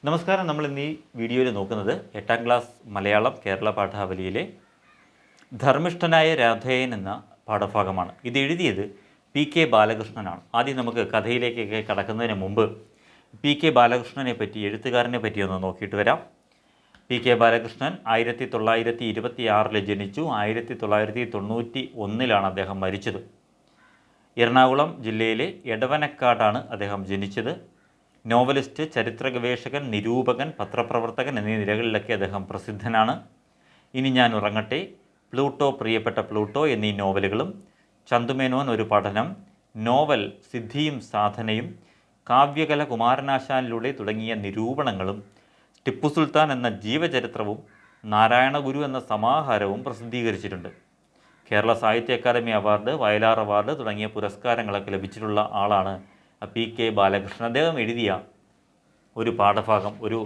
നമസ്കാരം. നമ്മൾ ഇന്ന് ഈ വീഡിയോയിൽ നോക്കുന്നത് 8ാം ക്ലാസ് മലയാളം കേരള പാഠാവലിയിലെ ധർമ്മിഷ്ഠനായ രാധേയൻ എന്ന പാഠഭാഗമാണ്. ഇത് എഴുതിയത് പി.കെ. ബാലകൃഷ്ണനാണ്. ആദ്യം നമുക്ക് കഥയിലേക്കൊക്കെ കടക്കുന്നതിന് മുമ്പ് പി.കെ. ബാലകൃഷ്ണനെ പറ്റി, എഴുത്തുകാരനെ പറ്റി ഒന്ന് നോക്കിയിട്ട് വരാം. പി.കെ. ബാലകൃഷ്ണൻ 1926 ജനിച്ചു. 1991 അദ്ദേഹം മരിച്ചത്. എറണാകുളം ജില്ലയിലെ എടവനക്കാടാണ് അദ്ദേഹം ജനിച്ചത്. നോവലിസ്റ്റ്, ചരിത്ര ഗവേഷകൻ, നിരൂപകൻ, പത്രപ്രവർത്തകൻ എന്നീ നിലകളിലൊക്കെ അദ്ദേഹം പ്രസിദ്ധനാണ്. ഇനി ഞാൻ ഉറങ്ങട്ടെ, പ്ലൂട്ടോ, പ്രിയപ്പെട്ട പ്ലൂട്ടോ എന്നീ നോവലുകളും, ചന്തുമേനോൻ ഒരു പഠനം, നോവൽ സിദ്ധിയും സാധനയും, കാവ്യകല കുമാരനാശാനിലൂടെ തുടങ്ങിയ നിരൂപണങ്ങളും, ടിപ്പു സുൽത്താൻ എന്ന ജീവചരിത്രവും, നാരായണ ഗുരു എന്ന സമാഹാരവും പ്രസിദ്ധീകരിച്ചിട്ടുണ്ട്. കേരള സാഹിത്യ അക്കാദമി അവാർഡ്, വയലാർ അവാർഡ് തുടങ്ങിയ പുരസ്കാരങ്ങളൊക്കെ ലഭിച്ചിട്ടുള്ള ആളാണ് പി.കെ. ബാലകൃഷ്ണൻ. അദ്ദേഹം എഴുതിയ ഒരു പാഠഭാഗം, ഒരു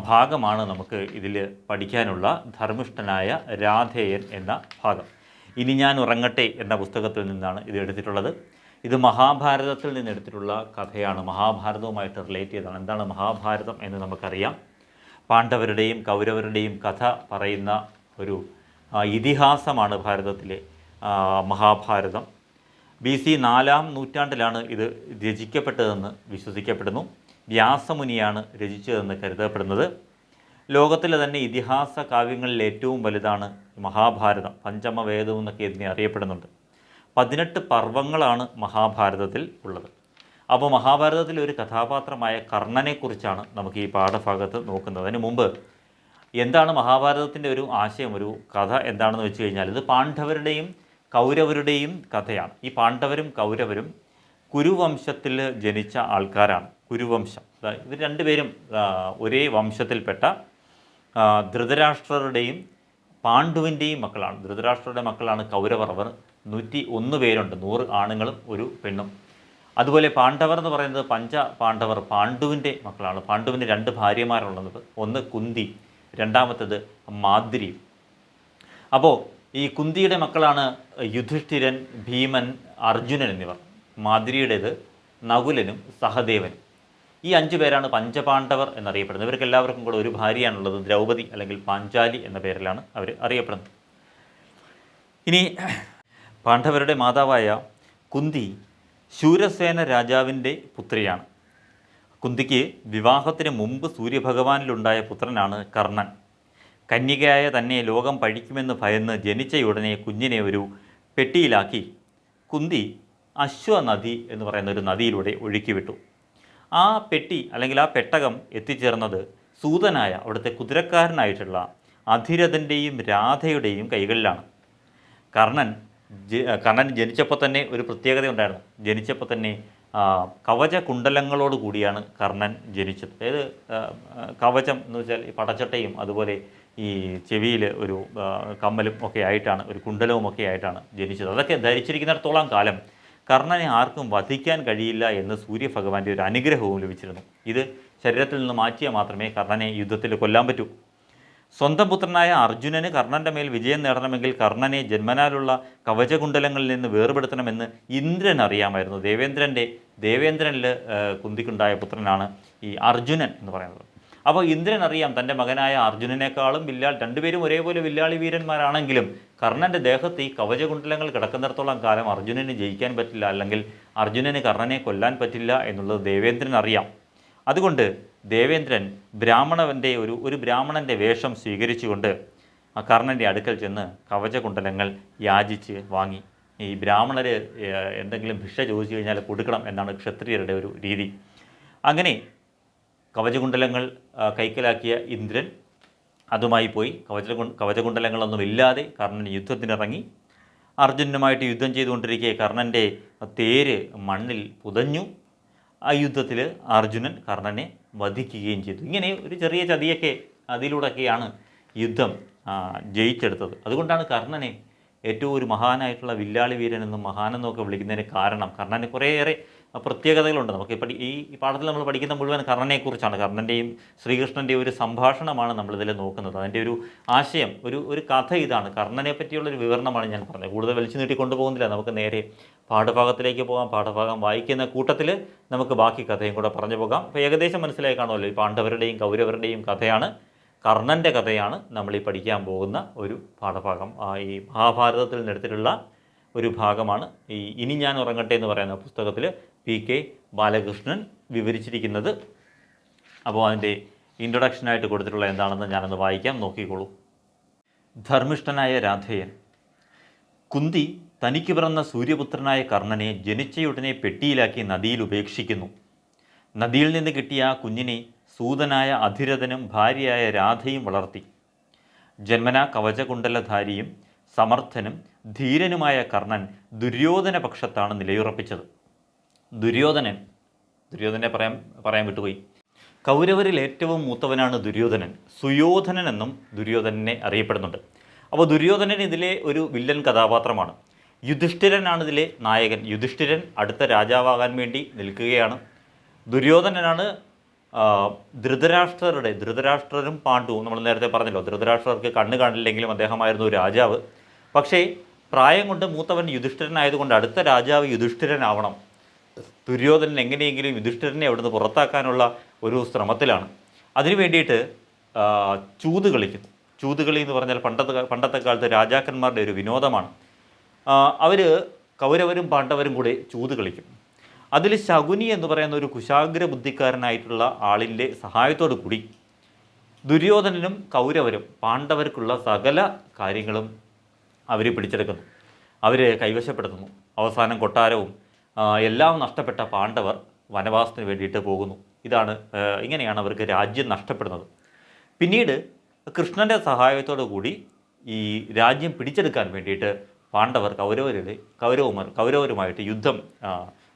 ഭാഗമാണ് നമുക്ക് ഇതിൽ പഠിക്കാനുള്ള ധർമ്മിഷ്ഠനായ രാധേയൻ എന്ന ഭാഗം. ഇനി ഞാൻ ഉറങ്ങട്ടെ എന്ന പുസ്തകത്തിൽ നിന്നാണ് ഇത് എടുത്തിട്ടുള്ളത്. ഇത് മഹാഭാരതത്തിൽ നിന്ന് എടുത്തിട്ടുള്ള കഥയാണ്. മഹാഭാരതവുമായിട്ട് റിലേറ്റ് ചെയ്തതാണ്. എന്താണ് മഹാഭാരതം എന്ന് നമുക്കറിയാം. പാണ്ഡവരുടെയും കൗരവരുടെയും കഥ പറയുന്ന ഒരു ഇതിഹാസമാണ് ഭാരതത്തിലെ മഹാഭാരതം. BC 4-ാം നൂറ്റാണ്ടിലാണ് ഇത് രചിക്കപ്പെട്ടതെന്ന് വിശ്വസിക്കപ്പെടുന്നു. വ്യാസമുനിയാണ് രചിച്ചതെന്ന് കരുതപ്പെടുന്നത്. ലോകത്തിലെ തന്നെ ഇതിഹാസ കാവ്യങ്ങളിൽ ഏറ്റവും വലുതാണ് മഹാഭാരതം. പഞ്ചമവേദം എന്നൊക്കെ ഇതിനെ അറിയപ്പെടുന്നുണ്ട്. 18 പർവ്വങ്ങളാണ് മഹാഭാരതത്തിൽ ഉള്ളത്. അപ്പോൾ മഹാഭാരതത്തിലെ ഒരു കഥാപാത്രമായ കർണനെക്കുറിച്ചാണ് നമുക്ക് ഈ പാഠഭാഗത്ത് നോക്കുന്നത്. അതിന് മുമ്പ് എന്താണ് മഹാഭാരതത്തിൻ്റെ ഒരു ആശയം, ഒരു കഥ എന്താണെന്ന് വെച്ച് കഴിഞ്ഞാൽ, ഇത് പാണ്ഡവരുടെയും കൗരവരുടെയും കഥയാണ്. ഈ പാണ്ഡവരും കൗരവരും കുരുവംശത്തിൽ ജനിച്ച ആൾക്കാരാണ്. കുരുവംശം, ഇവർ രണ്ടുപേരും ഒരേ വംശത്തിൽപ്പെട്ട ധൃതരാഷ്ട്രരുടെയും പാണ്ഡുവിൻ്റെയും മക്കളാണ്. ധൃതരാഷ്ട്രരുടെ മക്കളാണ് കൗരവർ. അവർ 101 പേരുണ്ട്, 100 ആണുങ്ങളും ഒരു പെണ്ണും. അതുപോലെ പാണ്ഡവർ എന്ന് പറയുന്നത് പാണ്ഡവർ പാണ്ഡുവിൻ്റെ മക്കളാണ്. പാണ്ഡുവിന് 2 ഭാര്യമാരുള്ളത്. ഒന്ന് കുന്തി, രണ്ടാമത്തേത് മാദ്രി. അപ്പോൾ ഈ കുന്തിയുടെ മക്കളാണ് യുധിഷ്ഠിരൻ, ഭീമൻ, അർജുനൻ എന്നിവർ. മാദ്രിയുടേത് നകുലനും സഹദേവനും. ഈ 5 പേരാണ് പഞ്ചപാണ്ഡവർ എന്നറിയപ്പെടുന്നത്. ഇവർക്ക് എല്ലാവർക്കും കൂടെ ഒരു ഭാര്യയാണുള്ളത്, ദ്രൗപദി അല്ലെങ്കിൽ പാഞ്ചാലി എന്ന പേരിലാണ് അവർ അറിയപ്പെടുന്നത്. ഇനി പാണ്ഡവരുടെ മാതാവായ കുന്തി ശൂരസേന രാജാവിൻ്റെ പുത്രിയാണ്. കുന്തിക്ക് വിവാഹത്തിന് മുമ്പ് സൂര്യഭഗവാനിലുണ്ടായ പുത്രനാണ് കർണൻ. കന്യകയായ തന്നെ ലോകം പഴിക്കുമെന്ന് ഭയന്ന് ജനിച്ചയുടനെ കുഞ്ഞിനെ ഒരു പെട്ടിയിലാക്കി കുന്തി അശ്വനദി എന്ന് പറയുന്ന ഒരു നദിയിലൂടെ ഒഴുക്കിവിട്ടു. ആ പെട്ടി അല്ലെങ്കിൽ ആ പെട്ടകം എത്തിച്ചേർന്നത് സൂതനായ, അവിടുത്തെ കുതിരക്കാരനായിട്ടുള്ള അധിരഥൻ്റെയും രാധയുടെയും കൈകളിലാണ്. കർണൻ ജനിച്ചപ്പോൾ തന്നെ ഒരു പ്രത്യേകത ഉണ്ടായിരുന്നു. ജനിച്ചപ്പോൾ തന്നെ കവച കുണ്ടലങ്ങളോട് കൂടിയാണ് കർണൻ ജനിച്ചത്. അതായത് കവചം എന്ന് വെച്ചാൽ ഈ പടച്ചട്ടയും അതുപോലെ ഈ ചെവിയിൽ ഒരു കമ്മലും ഒക്കെ ആയിട്ടാണ്, ഒരു കുണ്ടലവും ഒക്കെ ആയിട്ടാണ് ജനിച്ചത്. അതൊക്കെ ധരിച്ചിരിക്കുന്നിടത്തോളം കാലം കർണനെ ആർക്കും വധിക്കാൻ കഴിയില്ല എന്ന് സൂര്യഭഗവാന്റെ ഒരു അനുഗ്രഹവും ലഭിച്ചിരുന്നു. ഇത് ശരീരത്തിൽ നിന്ന് മാറ്റിയാൽ മാത്രമേ കർണനെ യുദ്ധത്തിൽ കൊല്ലാൻ പറ്റൂ. സ്വന്തം പുത്രനായ അർജുനന് കർണൻ്റെ മേൽ വിജയം നേടണമെങ്കിൽ കർണനെ ജന്മനാലുള്ള കവചകുണ്ടലങ്ങളിൽ നിന്ന് വേർപെടുത്തണമെന്ന് ഇന്ദ്രൻ അറിയാമായിരുന്നു. ദേവേന്ദ്രനിൽ കുന്തിക്കുണ്ടായ പുത്രനാണ് ഈ അർജുനൻ എന്ന് പറയുന്നത്. അപ്പോൾ ഇന്ദ്രൻ അറിയാം തൻ്റെ മകനായ അർജുനനേക്കാളും രണ്ടുപേരും ഒരേപോലെ വില്ലാളി വീരന്മാരാണെങ്കിലും കർണൻ്റെ ദേഹത്ത് ഈ കവചകുണ്ടലങ്ങൾ കിടക്കുന്നിടത്തോളം കാലം അർജുനന് ജയിക്കാൻ പറ്റില്ല, അല്ലെങ്കിൽ അർജുനന് കർണനെ കൊല്ലാൻ പറ്റില്ല എന്നുള്ളത് ദേവേന്ദ്രൻ അറിയാം. അതുകൊണ്ട് ദേവേന്ദ്രൻ ഒരു ബ്രാഹ്മണൻ്റെ വേഷം സ്വീകരിച്ചുകൊണ്ട് കർണൻ്റെ അടുക്കൽ ചെന്ന് കവചകുണ്ടലങ്ങൾ യാചിച്ച് വാങ്ങി. ഈ ബ്രാഹ്മണർ എന്തെങ്കിലും ഭിക്ഷ ചോദിച്ചു കഴിഞ്ഞാൽ കൊടുക്കണം എന്നാണ് ക്ഷത്രിയരുടെ ഒരു രീതി. അങ്ങനെ കവചകുണ്ടലങ്ങൾ കൈക്കലാക്കിയ ഇന്ദ്രൻ അതുമായി പോയി. കവചകുണ്ടലങ്ങളൊന്നുമില്ലാതെ കർണൻ യുദ്ധത്തിനിറങ്ങി. അർജുനനുമായിട്ട് യുദ്ധം ചെയ്തുകൊണ്ടിരിക്കെ കർണൻ്റെ തേര് മണ്ണിൽ പുതഞ്ഞു. ആ യുദ്ധത്തിൽ അർജുനൻ കർണനെ വധിക്കുകയും ചെയ്തു. ഇങ്ങനെ ഒരു ചെറിയ ചതിയൊക്കെ അതിലൂടെയൊക്കെയാണ് യുദ്ധം ജയിച്ചെടുത്തത്. അതുകൊണ്ടാണ് കർണനെ ഏറ്റവും ഒരു മഹാനായിട്ടുള്ള വില്ലാളി വീരനെന്നും മഹാനെന്നൊക്കെ വിളിക്കുന്നതിന് കാരണം. കർണന് കുറേയേറെ പ്രത്യേകതകളുണ്ട്. നമുക്ക് ഈ പാഠത്തിൽ നമ്മൾ പഠിക്കുന്ന മുഴുവൻ കർണനെക്കുറിച്ചാണ്. കർണൻ്റെയും ശ്രീകൃഷ്ണൻ്റെയും ഒരു സംഭാഷണമാണ് നമ്മളിതിൽ നോക്കുന്നത്. അതിൻ്റെ ഒരു ആശയം, ഒരു കഥ ഇതാണ്. കർണനെ പറ്റിയുള്ളൊരു വിവരണമാണ് ഞാൻ പറഞ്ഞത്. കൂടുതൽ വലിച്ചു നീട്ടി കൊണ്ടുപോകുന്നില്ല. നമുക്ക് നേരെ പാഠഭാഗത്തിലേക്ക് പോകാം. പാഠഭാഗം വായിക്കുന്ന കൂട്ടത്തിൽ നമുക്ക് ബാക്കി കഥയും കൂടെ പറഞ്ഞു പോകാം. അപ്പോൾ ഏകദേശം മനസ്സിലായി കാണുമല്ലോ, ഈ പാണ്ഡവരുടെയും കൗരവരുടെയും കഥയാണ്, കർണൻ്റെ കഥയാണ് നമ്മൾ ഈ പഠിക്കാൻ പോകുന്ന ഒരു പാഠഭാഗം. ഈ മഹാഭാരതത്തിൽ നിന്നെടുത്തിട്ടുള്ള ഒരു ഭാഗമാണ് ഈ ഇനി ഞാൻ ഉറങ്ങട്ടെ എന്ന് പറയുന്ന പുസ്തകത്തിൽ PK ബാലകൃഷ്ണൻ വിവരിച്ചിരിക്കുന്നത്. അപ്പോൾ അതിൻ്റെ ഇൻട്രൊഡക്ഷനായിട്ട് കൊടുത്തിട്ടുള്ള എന്താണെന്ന് ഞാനൊന്ന് വായിക്കാം, നോക്കിക്കോളൂ. ധർമ്മിഷ്ഠനായ രാധേയൻ. കുന്തി തനിക്ക് പിറന്ന സൂര്യപുത്രനായ കർണനെ ജനിച്ചയുടനെ പെട്ടിയിലാക്കി നദിയിൽ ഉപേക്ഷിക്കുന്നു. നദിയിൽ നിന്ന് കിട്ടിയ ആ കുഞ്ഞിനെ സൂതനായ അധിരഥനും ഭാര്യയായ രാധയും വളർത്തി. ജന്മനാ കവചകുണ്ടലധാരിയും സമർത്ഥനും ധീരനുമായ കർണൻ ദുര്യോധന പക്ഷത്താണ് നിലയുറപ്പിച്ചത്. ദുര്യോധനെ പറയാൻ വിട്ടുപോയി. കൗരവരിൽ ഏറ്റവും മൂത്തവനാണ് ദുര്യോധനൻ. സുയോധനൻ എന്നും ദുര്യോധനനെ അറിയപ്പെടുന്നുണ്ട്. അപ്പോൾ ദുര്യോധനൻ ഇതിലെ ഒരു വില്ലൻ കഥാപാത്രമാണ്. യുധിഷ്ഠിരനാണ് ഇതിലെ നായകൻ. യുധിഷ്ഠിരൻ അടുത്ത രാജാവാകാൻ വേണ്ടി നിൽക്കുകയാണ്. ദുര്യോധനനാണ് ധൃതരാഷ്ട്രരും പാണ്ഡുവും, നമ്മൾ നേരത്തെ പറഞ്ഞല്ലോ, ധൃതരാഷ്ട്രർക്ക് കണ്ണ് കാണില്ലെങ്കിലും അദ്ദേഹമായിരുന്നു രാജാവ്. പക്ഷേ പ്രായം കൊണ്ട് മൂത്തവൻ യുധിഷ്ഠിരനായതുകൊണ്ട് അടുത്ത രാജാവ് യുധിഷ്ഠിരനാവണം. ദുര്യോധനൻ എങ്ങനെയെങ്കിലും യുധിഷ്ഠിരനെ അവിടുന്ന് പുറത്താക്കാനുള്ള ഒരു ശ്രമത്തിലാണ്. അതിനു വേണ്ടിയിട്ട് ചൂത് കളിക്കുന്നു. ചൂതുകളി എന്ന് പറഞ്ഞാൽ പണ്ടത്തെ കാലത്ത് രാജാക്കന്മാരുടെ ഒരു വിനോദമാണ്. അവർ കൗരവരും പാണ്ഡവരും കൂടെ ചൂത് കളിക്കും. അതിൽ ശകുനി എന്ന് പറയുന്ന ഒരു കുശാഗ്ര ബുദ്ധിക്കാരനായിട്ടുള്ള ആളിൻ്റെ സഹായത്തോടു കൂടി ദുര്യോധനനും കൗരവരും പാണ്ഡവർക്കുള്ള സകല കാര്യങ്ങളും അവർ പിടിച്ചെടുക്കുന്നു, അവർ കൈവശപ്പെടുത്തുന്നു. അവസാനം കൊട്ടാരവും എല്ലാം നഷ്ടപ്പെട്ട പാണ്ഡവർ വനവാസത്തിന് വേണ്ടിയിട്ട് പോകുന്നു. ഇങ്ങനെയാണ് അവർക്ക് രാജ്യം നഷ്ടപ്പെടുന്നത്. പിന്നീട് കൃഷ്ണൻ്റെ സഹായത്തോടു കൂടി ഈ രാജ്യം പിടിച്ചെടുക്കാൻ വേണ്ടിയിട്ട് പാണ്ഡവർ കൗരവരുമായിട്ട് യുദ്ധം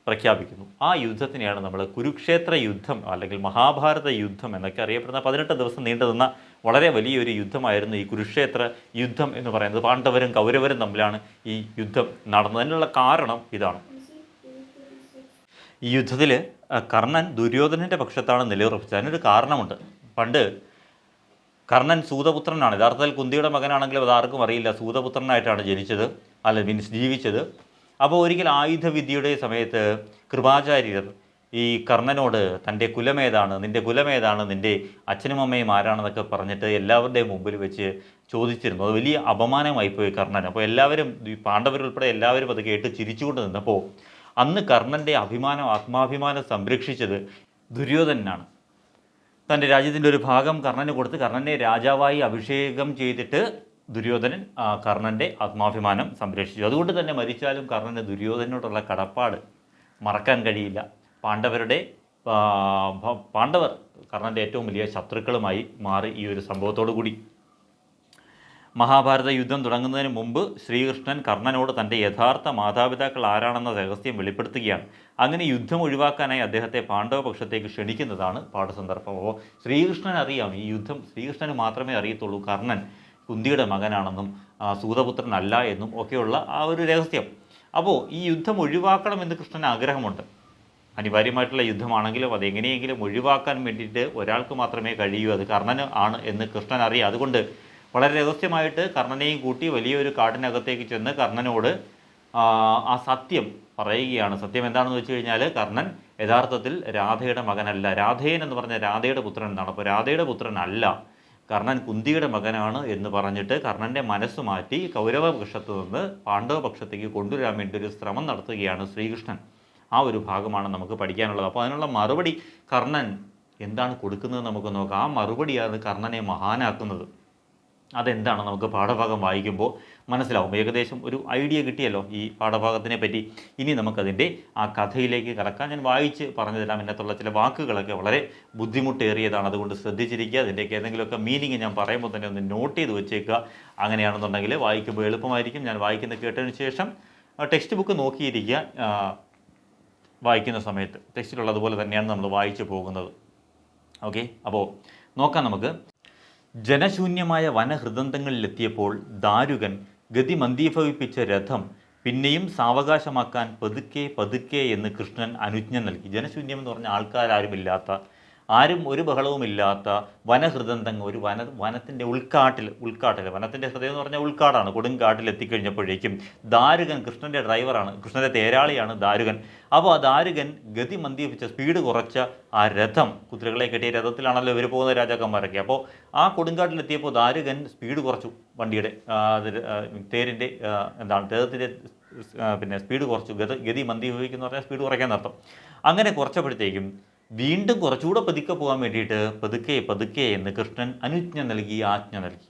പ്രഖ്യാപിക്കുന്നു. ആ യുദ്ധത്തിനെയാണ് നമ്മൾ കുരുക്ഷേത്ര യുദ്ധം അല്ലെങ്കിൽ മഹാഭാരത യുദ്ധം എന്നൊക്കെ അറിയപ്പെടുന്ന 18 ദിവസം നീണ്ടുനിന്ന വളരെ വലിയൊരു യുദ്ധമായിരുന്നു ഈ കുരുക്ഷേത്ര യുദ്ധം എന്ന് പറയുന്നത്. പാണ്ഡവരും കൗരവരും തമ്മിലാണ് ഈ യുദ്ധം നടന്നത്. അതിനുള്ള കാരണം ഇതാണ്. ഈ യുദ്ധത്തിൽ കർണൻ ദുര്യോധനൻ്റെ പക്ഷത്താണ് നിലയുറപ്പിച്ചത്. അതിനൊരു കാരണമുണ്ട്. പണ്ട് കർണൻ സൂതപുത്രനാണ്. യഥാർത്ഥത്തിൽ കുന്തിയുടെ മകനാണെങ്കിലും അതാർക്കും അറിയില്ല. സൂതപുത്രനായിട്ടാണ് ജീവിച്ചത്. അപ്പോൾ ഒരിക്കൽ ആയുധവിദ്യയുടെ സമയത്ത് കൃപാചാര്യർ ഈ കർണനോട് നിൻ്റെ കുലമേതാണ്, നിൻ്റെ അച്ഛനും അമ്മയും ആരാണെന്നൊക്കെ പറഞ്ഞിട്ട് എല്ലാവരുടെയും മുമ്പിൽ വെച്ച് ചോദിച്ചിരുന്നു. അത് വലിയ അപമാനമായിപ്പോയി കർണൻ. അപ്പോൾ എല്ലാവരും, ഈ പാണ്ഡവരുൾപ്പെടെ എല്ലാവരും അത് കേട്ട് ചിരിച്ചുകൊണ്ട് നിന്നപ്പോൾ അന്ന് കർണൻ്റെ ആത്മാഭിമാനം സംരക്ഷിച്ചത് ദുര്യോധനനാണ്. തൻ്റെ രാജ്യത്തിൻ്റെ ഒരു ഭാഗം കർണന് കൊടുത്ത് കർണനെ രാജാവായി അഭിഷേകം ചെയ്തിട്ട് ദുര്യോധനൻ കർണൻ്റെ ആത്മാഭിമാനം സംരക്ഷിച്ചു. അതുകൊണ്ട് തന്നെ മരിച്ചാലും കർണന് ദുര്യോധനോടുള്ള കടപ്പാട് മറക്കാൻ കഴിയില്ല. പാണ്ഡവർ കർണൻ്റെ ഏറ്റവും വലിയ ശത്രുക്കളുമായി മാറി ഈ ഒരു സംഭവത്തോടു കൂടി. മഹാഭാരത യുദ്ധം തുടങ്ങുന്നതിന് മുമ്പ് ശ്രീകൃഷ്ണൻ കർണനോട് തൻ്റെ യഥാർത്ഥ മാതാപിതാക്കൾ ആരാണെന്ന രഹസ്യം വെളിപ്പെടുത്തുകയാണ്. അങ്ങനെ യുദ്ധം ഒഴിവാക്കാനായി അദ്ദേഹത്തെ പാണ്ഡവ പക്ഷത്തേക്ക് ക്ഷണിക്കുന്നതാണ് പാഠസന്ദർഭം. അപ്പോൾ ശ്രീകൃഷ്ണൻ അറിയാം, ഈ യുദ്ധം ശ്രീകൃഷ്ണന് മാത്രമേ അറിയത്തുള്ളൂ കർണൻ കുന്തിയുടെ മകനാണെന്നും സൂതപുത്രനല്ല എന്നും ഒക്കെയുള്ള ആ ഒരു രഹസ്യം. അപ്പോൾ ഈ യുദ്ധം ഒഴിവാക്കണമെന്ന് കൃഷ്ണന് ആഗ്രഹമുണ്ട്. അനിവാര്യമായിട്ടുള്ള യുദ്ധമാണെങ്കിലും അതെങ്ങനെയെങ്കിലും ഒഴിവാക്കാൻ വേണ്ടിയിട്ട് ഒരാൾക്ക് മാത്രമേ കഴിയൂ, അത് കർണന് ആണ് എന്ന് കൃഷ്ണൻ അറിയാം. അതുകൊണ്ട് വളരെ രഹസ്യമായിട്ട് കർണനെയും കൂട്ടി വലിയൊരു കാട്ടിനകത്തേക്ക് ചെന്ന് കർണനോട് ആ സത്യം പറയുകയാണ്. സത്യം എന്താണെന്ന് വെച്ച് കഴിഞ്ഞാൽ കർണൻ യഥാർത്ഥത്തിൽ രാധയുടെ മകനല്ല. രാധേയൻ എന്ന് പറഞ്ഞാൽ രാധയുടെ പുത്രൻ എന്നാണ്. അപ്പോൾ രാധയുടെ പുത്രനല്ല, കർണൻ കുന്തിയുടെ മകനാണ് എന്ന് പറഞ്ഞിട്ട് കർണൻ്റെ മനസ്സ് മാറ്റി കൗരവ പക്ഷത്ത് നിന്ന് പാണ്ഡവ പക്ഷത്തേക്ക് കൊണ്ടുവരാൻ വേണ്ടി ഒരു ശ്രമം നടത്തുകയാണ് ശ്രീകൃഷ്ണൻ. ആ ഒരു ഭാഗമാണ് നമുക്ക് പഠിക്കാനുള്ളത്. അപ്പോൾ അതിനുള്ള മറുപടി കർണൻ എന്താണ് കൊടുക്കുന്നത് നമുക്ക് നോക്കാം. ആ മറുപടിയാണ് കർണനെ മഹാനാക്കുന്നത്. അതെന്താണ് നമുക്ക് പാഠഭാഗം വായിക്കുമ്പോൾ മനസ്സിലാവും. ഏകദേശം ഒരു ഐഡിയ കിട്ടിയല്ലോ ഈ പാഠഭാഗത്തിനെ പറ്റി. ഇനി നമുക്കതിൻ്റെ ആ കഥയിലേക്ക് കടക്കാം. ഞാൻ വായിച്ച് പറഞ്ഞു തരാം. ഇതിനകത്തുള്ള ചില വാക്കുകളൊക്കെ വളരെ ബുദ്ധിമുട്ടേറിയതാണ്, അതുകൊണ്ട് ശ്രദ്ധിച്ചിരിക്കുക. അതിൻ്റെയൊക്കെ ഏതെങ്കിലുമൊക്കെ മീനിങ് ഞാൻ പറയുമ്പോൾ തന്നെ ഒന്ന് നോട്ട് ചെയ്ത് വെച്ചേക്കുക. അങ്ങനെയാണെന്നുണ്ടെങ്കിൽ വായിക്കുമ്പോൾ എളുപ്പമായിരിക്കും. ഞാൻ വായിക്കുന്ന കേട്ടതിന് ശേഷം ടെക്സ്റ്റ് ബുക്ക് നോക്കിയിരിക്കുക. വായിക്കുന്ന സമയത്ത് ടെക്സ്റ്റിലുള്ളതുപോലെ തന്നെയാണ് നമ്മൾ വായിച്ചു പോകുന്നത്. ഓക്കെ, അപ്പോൾ നോക്കാം നമുക്ക്. ജനശൂന്യമായ വനഹൃദന്തങ്ങളിലെത്തിയപ്പോൾ ദാരുകൻ ഗതി മന്ദീഭവിപ്പിച്ച രഥം പിന്നെയും സാവകാശമാക്കാൻ പതുക്കെ പതുക്കെ എന്ന് കൃഷ്ണൻ അനുജ്ഞ നൽകി. ജനശൂന്യം എന്ന് പറഞ്ഞാൽ ആൾക്കാരാരുമില്ലാത്ത ആരും ഒരു ബഹളവുമില്ലാത്ത വനഹൃദന്തങ്ങ് ഒരു വനത്തിൻ്റെ ഉൾക്കാട്ടിൽ വനത്തിൻ്റെ ഹൃദയം എന്ന് പറഞ്ഞാൽ ഉൾക്കാടാണ്. കൊടുങ്കാട്ടിൽ എത്തിക്കഴിഞ്ഞപ്പോഴേക്കും ദാരുകൻ, കൃഷ്ണൻ്റെ ഡ്രൈവറാണ്, കൃഷ്ണൻ്റെ തേരാളിയാണ് ദാരുകൻ. അപ്പോൾ ആ ദാരുകൻ ഗതി മന്ദീപിച്ച സ്പീഡ് കുറച്ച ആ രഥം, കുതിരകളെ കെട്ടിയ രഥത്തിലാണല്ലോ ഇവർ പോകുന്ന രാജാക്കന്മാരൊക്കെ. അപ്പോൾ ആ കൊടുങ്കാട്ടിലെത്തിയപ്പോൾ ദാരുകൻ സ്പീഡ് കുറച്ചു, വണ്ടിയുടെ തേരിൻ്റെ രഥത്തിൻ്റെ പിന്നെ സ്പീഡ് കുറച്ചു. ഗതി മന്ദീപിക്കുന്ന പറഞ്ഞാൽ സ്പീഡ് കുറയ്ക്കാൻ അർത്ഥം. അങ്ങനെ കുറച്ചപ്പോഴത്തേക്കും വീണ്ടും കുറച്ചുകൂടെ പതുക്കെ പോകാൻ വേണ്ടിയിട്ട് പതുക്കെ എന്ന് കൃഷ്ണൻ അനുജ്ഞ നൽകി, ആജ്ഞ നൽകി.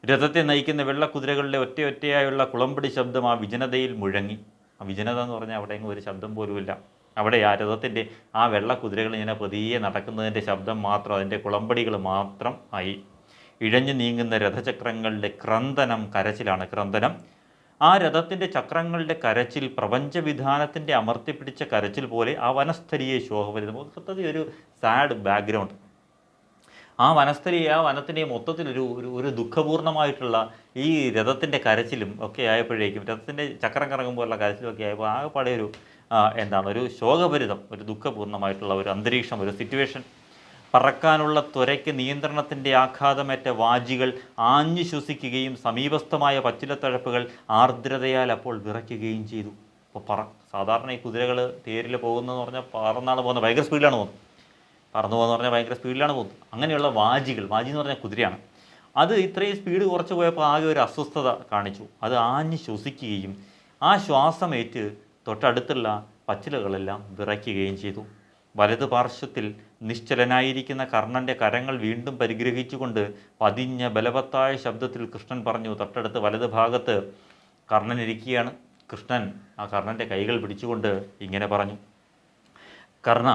രഥത്തെ നയിക്കുന്ന വെള്ളക്കുതിരകളുടെ ഒറ്റയായുള്ള കുളമ്പടി ശബ്ദം ആ വിജനതയിൽ മുഴങ്ങി. ആ വിജനത എന്ന് പറഞ്ഞാൽ അവിടെ എങ്ങും ഒരു ശബ്ദം പോലുമില്ല. അവിടെ ആ രഥത്തിൻ്റെ ആ വെള്ളക്കുതിരകൾ ഇങ്ങനെ പതിയെ നടക്കുന്നതിൻ്റെ ശബ്ദം മാത്രം, അതിൻ്റെ കുളമ്പടികൾ മാത്രം ആയി. ഇഴഞ്ഞു നീങ്ങുന്ന രഥചക്രങ്ങളുടെ ക്രന്ദനം, കരച്ചിലാണ് ക്രന്ദനം. ആ രഥത്തിൻ്റെ ചക്രങ്ങളുടെ കരച്ചിൽ പ്രപഞ്ചവിധാനത്തിൻ്റെ അമർത്തിപ്പിടിച്ച കരച്ചിൽ പോലെ ആ വനസ്ഥലിയെ ശോഭവരുന്നു. മൊത്തത്തിൽ ഒരു സാഡ് ബാക്ക്ഗ്രൗണ്ട്. ആ വനത്തിൻ്റെ മൊത്തത്തിലൊരു ഒരു ദുഃഖപൂർണ്ണമായിട്ടുള്ള ഈ രഥത്തിൻ്റെ കരച്ചിലും ഒക്കെ ആയപ്പോഴേക്കും, രഥത്തിൻ്റെ ചക്രം കറങ്ങുമ്പോഴുള്ള കരച്ചിലും ഒക്കെ ആയപ്പോൾ ആകെപ്പാടെ ഒരു ശോകഭരിതം, ഒരു ദുഃഖപൂർണ്ണമായിട്ടുള്ള ഒരു അന്തരീക്ഷം, ഒരു സിറ്റുവേഷൻ. പറക്കാനുള്ള ത്വരയ്ക്ക് നിയന്ത്രണത്തിൻ്റെ ആഘാതമേറ്റ വാജികൾ ആഞ്ഞു ശ്വസിക്കുകയും സമീപസ്ഥമായ പച്ചിലത്തഴപ്പുകൾ ആർദ്രതയാൽ അപ്പോൾ വിറയ്ക്കുകയും ചെയ്തു. അപ്പോൾ സാധാരണ ഈ കുതിരകൾ തേരിൽ പോകുന്നതെന്ന് പറഞ്ഞാൽ പറന്നാണ് പോകുന്നത്, ഭയങ്കര സ്പീഡിലാണ് പോകുന്നത്. പറന്നു പോകുന്നത് പറഞ്ഞാൽ ഭയങ്കര സ്പീഡിലാണ് പോകുന്നത്. അങ്ങനെയുള്ള വാജി എന്ന് പറഞ്ഞാൽ കുതിരയാണ്. അത് ഇത്രയും സ്പീഡ് കുറച്ച് പോയപ്പോൾ ആകെ ഒരു അസ്വസ്ഥത കാണിച്ചു. അത് ആഞ്ഞു ശ്വസിക്കുകയും ആ ശ്വാസമേറ്റ് തൊട്ടടുത്തുള്ള പച്ചിലകളെല്ലാം വിറയ്ക്കുകയും ചെയ്തു. വലതു പാർശ്വത്തിൽ നിശ്ചലനായിരിക്കുന്ന കർണൻ്റെ കരങ്ങൾ വീണ്ടും പരിഗ്രഹിച്ചുകൊണ്ട് പതിഞ്ഞ ബലവത്തായ ശബ്ദത്തിൽ കൃഷ്ണൻ പറഞ്ഞു. തൊട്ടടുത്ത് വലത് ഭാഗത്ത് കർണൻ ഇരിക്കുകയാണ്. കൃഷ്ണൻ ആ കർണൻ്റെ കൈകൾ പിടിച്ചുകൊണ്ട് ഇങ്ങനെ പറഞ്ഞു, കർണ,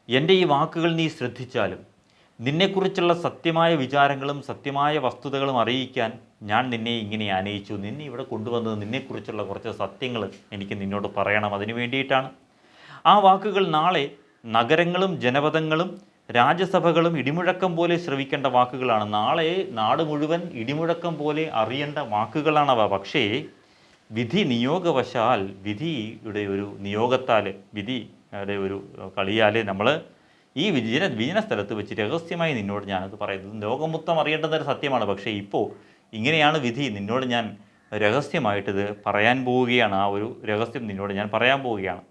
എൻ്റെ ഈ വാക്കുകൾ നീ ശ്രദ്ധിച്ചാലും നിന്നെക്കുറിച്ചുള്ള സത്യമായ വിചാരങ്ങളും സത്യമായ വസ്തുതകളും അറിയിക്കാൻ ഞാൻ നിന്നെ ഇങ്ങനെ ആനയിച്ചു. നിന്നെ ഇവിടെ കൊണ്ടുവന്നത് നിന്നെക്കുറിച്ചുള്ള കുറച്ച് സത്യങ്ങൾ എനിക്ക് നിന്നോട് പറയണം. അതിനു വേണ്ടിയിട്ടാണ്. ആ വാക്കുകൾ നാളെ നഗരങ്ങളും ജനപദങ്ങളും രാജ്യസഭകളും ഇടിമുഴക്കം പോലെ ശ്രവിക്കേണ്ട വാക്കുകളാണ്. നാളെ നാട് മുഴുവൻ ഇടിമുഴക്കം പോലെ അറിയേണ്ട വാക്കുകളാണവ. പക്ഷേ വിധി നിയോഗവശാൽ, വിധിയുടെ ഒരു നിയോഗത്താൽ, വിധിയുടെ ഒരു കളിയാൽ നമ്മൾ ഈ വിജന സ്ഥലത്ത് വെച്ച് രഹസ്യമായി നിന്നോട് ഞാനത് പറയുന്നത്. ലോകം മൊത്തം അറിയേണ്ടുന്നൊരു സത്യമാണ്. പക്ഷേ ഇപ്പോൾ ഇങ്ങനെയാണ് വിധി. നിന്നോട് ഞാൻ രഹസ്യമായിട്ടിത് പറയാൻ പോവുകയാണ്. ആ ഒരു രഹസ്യം നിന്നോട് ഞാൻ പറയാൻ പോവുകയാണ്.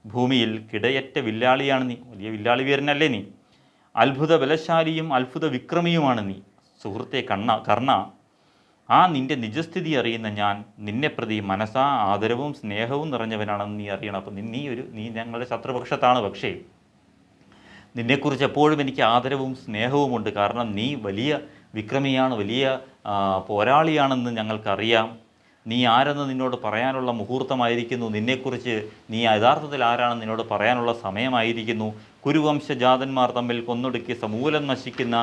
ഭൂമിയിൽ കിടയറ്റ വില്ലാളിയാണ് നീ. വലിയ വില്ലാളി വീരനല്ലേ നീ. അത്ഭുത ബലശാലിയും അത്ഭുത വിക്രമിയുമാണ് നീ. സുഹൃത്തെ കർണ, ആ നിൻ്റെ നിജസ്ഥിതി അറിയുന്ന ഞാൻ നിന്നെ പ്രതി മനസ്സാ ആദരവും സ്നേഹവും നിറഞ്ഞവനാണെന്ന് നീ അറിയണം. അപ്പം നീ ഞങ്ങളുടെ ശത്രുപക്ഷത്താണ്. പക്ഷേ നിന്നെക്കുറിച്ച് എപ്പോഴും എനിക്ക് ആദരവും സ്നേഹവുമുണ്ട്. കാരണം നീ വലിയ വിക്രമിയാണ്, വലിയ പോരാളിയാണെന്ന് ഞങ്ങൾക്കറിയാം. നീ ആരെന്ന് നിന്നോട് പറയാനുള്ള മുഹൂർത്തമായിരിക്കുന്നു. നിന്നെക്കുറിച്ച് നീ യഥാർത്ഥത്തിൽ ആരാണെന്ന് നിന്നോട് പറയാനുള്ള സമയമായിരിക്കുന്നു. കുരുവംശജാതന്മാർ തമ്മിൽ കൊന്നൊടുക്കി സമൂലം നശിക്കുന്ന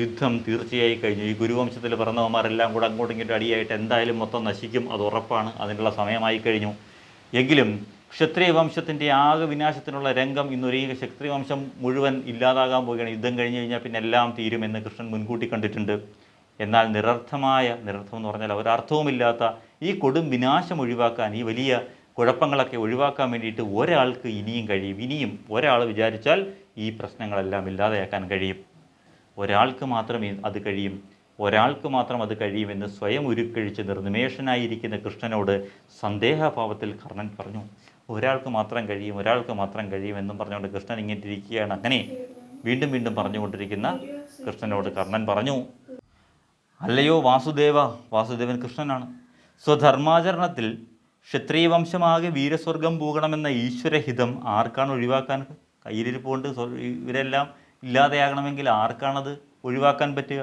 യുദ്ധം തീർച്ചയായി കഴിഞ്ഞു. ഈ കുരുവംശത്തിൽ പിറന്നവന്മാരെല്ലാം കൂടെ അങ്ങോട്ടും ഇങ്ങോട്ടും അടിയായിട്ട് എന്തായാലും മൊത്തം നശിക്കും, അത് ഉറപ്പാണ്. അതിനുള്ള സമയമായി കഴിഞ്ഞു. എങ്കിലും ക്ഷത്രിയ വംശത്തിൻ്റെ ആകെ വിനാശത്തിനുള്ള രംഗം ഇന്നൊരു ക്ഷത്രിയ വംശം മുഴുവൻ ഇല്ലാതാകാൻ പോവുകയാണ്. യുദ്ധം കഴിഞ്ഞ് കഴിഞ്ഞാൽ പിന്നെ എല്ലാം തീരുമെന്ന് കൃഷ്ണൻ മുൻകൂട്ടി കണ്ടിട്ടുണ്ട്. എന്നാൽ നിരർത്ഥം എന്ന് പറഞ്ഞാൽ ഒരർത്ഥവുമില്ലാത്ത ഈ കൊടും വിനാശം ഒഴിവാക്കാൻ, ഈ വലിയ കുഴപ്പങ്ങളൊക്കെ ഒഴിവാക്കാൻ വേണ്ടിയിട്ട് ഒരാൾക്ക് ഇനിയും കഴിയും. ഇനിയും ഒരാൾ വിചാരിച്ചാൽ ഈ പ്രശ്നങ്ങളെല്ലാം ഇല്ലാതെയാക്കാൻ കഴിയും. ഒരാൾക്ക് മാത്രമേ അത് കഴിയും, ഒരാൾക്ക് മാത്രം അത് കഴിയുമെന്ന് സ്വയം ഉരുക്കഴിച്ച് നിർനിമേഷനായിരിക്കുന്ന കൃഷ്ണനോട് സന്ദേഹഭാവത്തിൽ കർണൻ പറഞ്ഞു. ഒരാൾക്ക് മാത്രം കഴിയുമെന്നും പറഞ്ഞുകൊണ്ട് കൃഷ്ണൻ ഇങ്ങനെ ഇരിക്കുകയാണ്. അങ്ങനെ വീണ്ടും വീണ്ടും പറഞ്ഞുകൊണ്ടിരിക്കുന്ന കൃഷ്ണനോട് കർണൻ പറഞ്ഞു, അല്ലയോ വാസുദേവൻ കൃഷ്ണനാണ്. സ്വധർമാചരണത്തിൽ ക്ഷത്രിയ വംശമാകെ വീരസ്വർഗം പൂകണമെന്ന ഈശ്വരഹിതം ആർക്കാണ് ഒഴിവാക്കാൻ? കയ്യിലിരിപ്പുകൊണ്ട് ഇവരെല്ലാം ഇല്ലാതെയാകണമെങ്കിൽ ആർക്കാണത് ഒഴിവാക്കാൻ പറ്റുക?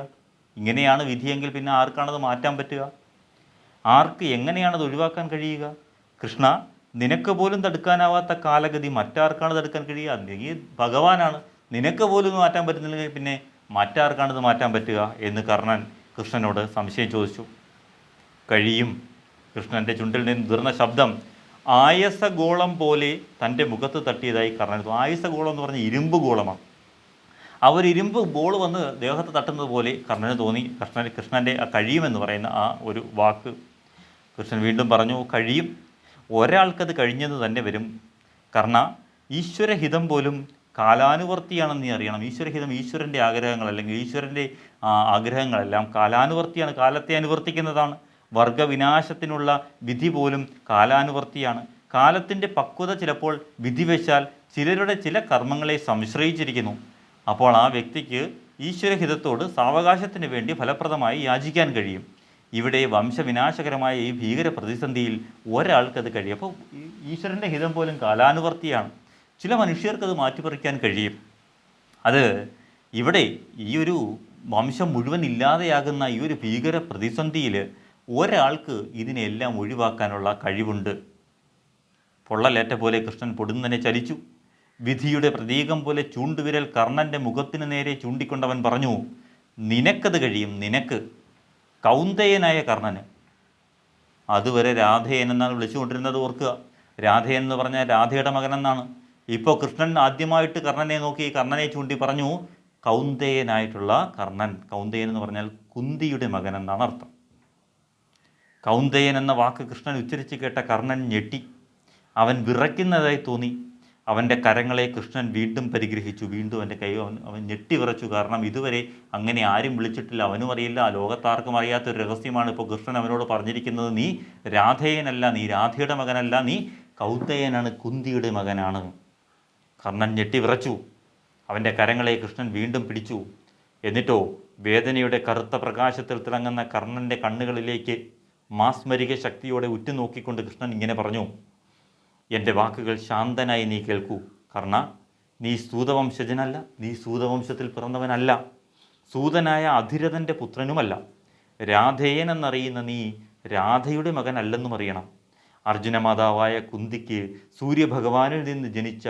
ഇങ്ങനെയാണ് വിധിയെങ്കിൽ പിന്നെ ആർക്കാണത് മാറ്റാൻ പറ്റുക? എങ്ങനെയാണത് ഒഴിവാക്കാൻ കഴിയുക? കൃഷ്ണ, നിനക്ക് പോലും തടുക്കാനാവാത്ത കാലഗതി മറ്റാർക്കാണ് തടുക്കാൻ കഴിയുക? നീ ഭഗവാനാണ്, നിനക്ക് പോലും മാറ്റാൻ പറ്റുന്നില്ലെങ്കിൽ പിന്നെ മറ്റാർക്കാണിത് മാറ്റാൻ പറ്റുക എന്ന് കർണൻ കൃഷ്ണനോട് സംശയം ചോദിച്ചു. കഴിയും. കൃഷ്ണൻ്റെ ചുണ്ടിൽ നിന്ന് ഉതിർന്ന ശബ്ദം ആയസഗോളം പോലെ തൻ്റെ മുഖത്ത് തട്ടിയതായി കർണൻ. ആയസഗോളം എന്ന് പറഞ്ഞാൽ ഇരുമ്പ് ഗോളമാണ്. ഇരുമ്പ് ബോൾ വന്ന് ദേഹത്ത് തട്ടുന്നത് പോലെ കർണന് തോന്നി. കൃഷ്ണൻ്റെ ആ കഴിയുമെന്ന് പറയുന്ന ആ ഒരു വാക്ക് കൃഷ്ണൻ വീണ്ടും പറഞ്ഞു, കഴിയും. ഒരാൾക്കത് കഴിഞ്ഞെന്ന് തന്നെ വരും. കർണ, ഈശ്വരഹിതം പോലും കാലാനുവർത്തിയാണെന്ന് നീ അറിയണം. ഈശ്വരഹിതം ഈശ്വരൻ്റെ ആഗ്രഹങ്ങൾ അല്ലെങ്കിൽ ഈശ്വരൻ്റെ ആഗ്രഹങ്ങളെല്ലാം കാലാനുവർത്തിയാണ്, കാലത്തെ അനുവർത്തിക്കുന്നതാണ്. വർഗവിനാശത്തിനുള്ള വിധി പോലും കാലാനുവർത്തിയാണ്. കാലത്തിൻ്റെ പക്വത ചിലപ്പോൾ വിധിവശാൽ ചിലരുടെ ചില കർമ്മങ്ങളെ സംശ്രയിച്ചിരിക്കുന്നു. അപ്പോൾ ആ വ്യക്തിക്ക് ഈശ്വരഹിതത്തോട് സാവകാശത്തിന് വേണ്ടി ഫലപ്രദമായി യാചിക്കാൻ കഴിയും. ഇവിടെ വംശവിനാശകരമായ ഈ ഭീകര പ്രതിസന്ധിയിൽ ഒരാൾക്കത് കഴിയും. അപ്പോൾ ഈശ്വരൻ്റെ ഹിതം പോലും കാലാനുവർത്തിയാണ്. ചില മനുഷ്യർക്കത് മാറ്റിപ്പറിക്കാൻ കഴിയും. അത് ഇവിടെ ഈ ഒരു വംശം മുഴുവൻ ഇല്ലാതെയാകുന്ന ഈ ഒരു ഭീകര പ്രതിസന്ധിയിൽ ഒരാൾക്ക് ഇതിനെല്ലാം ഒഴിവാക്കാനുള്ള കഴിവുണ്ട്. പൊള്ളലേറ്റ പോലെ കൃഷ്ണൻ പൊടുന്നനെ ചലിച്ചു. വിധിയുടെ പ്രതീകം പോലെ ചൂണ്ടുവിരൽ കർണൻ്റെ മുഖത്തിന് നേരെ ചൂണ്ടിക്കൊണ്ടവൻ പറഞ്ഞു, നിനക്കത് കഴിയും, നിനക്ക്. കൗന്ദയനായ കർണന്. അതുവരെ രാധേയൻ എന്നാണ് വിളിച്ചുകൊണ്ടിരുന്നത്, ഓർക്കുക. രാധേയൻ എന്ന് പറഞ്ഞാൽ രാധയുടെ മകനെന്നാണ്. ഇപ്പോൾ കൃഷ്ണൻ ആദ്യമായിട്ട് കർണനെ നോക്കി കർണനെ ചൂണ്ടി പറഞ്ഞു, കൗന്ദയനായിട്ടുള്ള കർണൻ. കൗന്ദയൻ എന്ന് പറഞ്ഞാൽ കുന്തിയുടെ മകൻ എന്നാണ് അർത്ഥം. കൗന്ദയൻ എന്ന വാക്ക് കൃഷ്ണൻ ഉച്ചരിച്ച് കേട്ട കർണൻ ഞെട്ടി. അവൻ വിറയ്ക്കുന്നതായി തോന്നി. അവൻ്റെ കരങ്ങളെ കൃഷ്ണൻ വീണ്ടും പരിഗ്രഹിച്ചു. വീണ്ടും അവൻ്റെ കൈ അവൻ ഞെട്ടി വിറച്ചു. കാരണം ഇതുവരെ അങ്ങനെ ആരും വിളിച്ചിട്ടില്ല, അവനും അറിയില്ല, ലോകത്താർക്കും അറിയാത്തൊരു രഹസ്യമാണ് ഇപ്പോൾ കൃഷ്ണൻ അവനോട് പറഞ്ഞിരിക്കുന്നത്. നീ രാധേയനല്ല, നീ രാധയുടെ മകനല്ല, നീ കൗന്ദയനാണ്, കുന്തിയുടെ മകനാണ്. കർണൻ ഞെട്ടി വിറച്ചു. അവൻ്റെ കരങ്ങളെ കൃഷ്ണൻ വീണ്ടും പിടിച്ചു. എന്നിട്ടോ വേദനയുടെ കറുത്ത പ്രകാശത്തിൽ തിളങ്ങുന്ന കർണൻ്റെ കണ്ണുകളിലേക്ക് മാസ്മരിക ശക്തിയോടെ ഉറ്റുനോക്കിക്കൊണ്ട് കൃഷ്ണൻ ഇങ്ങനെ പറഞ്ഞു, എൻ്റെ വാക്കുകൾ ശാന്തനായി നീ കേൾക്കൂ. കർണ, നീ സൂതവംശജനല്ല, നീ സൂതവംശത്തിൽ പിറന്നവനല്ല, സൂതനായ അധിരഥൻ്റെ പുത്രനുമല്ല. രാധേയൻ എന്നറിയുന്ന നീ രാധയുടെ മകനല്ലെന്നും അറിയണം. അർജുനമാതാവായ കുന്തിക്ക് സൂര്യഭഗവാനിൽ നിന്ന് ജനിച്ച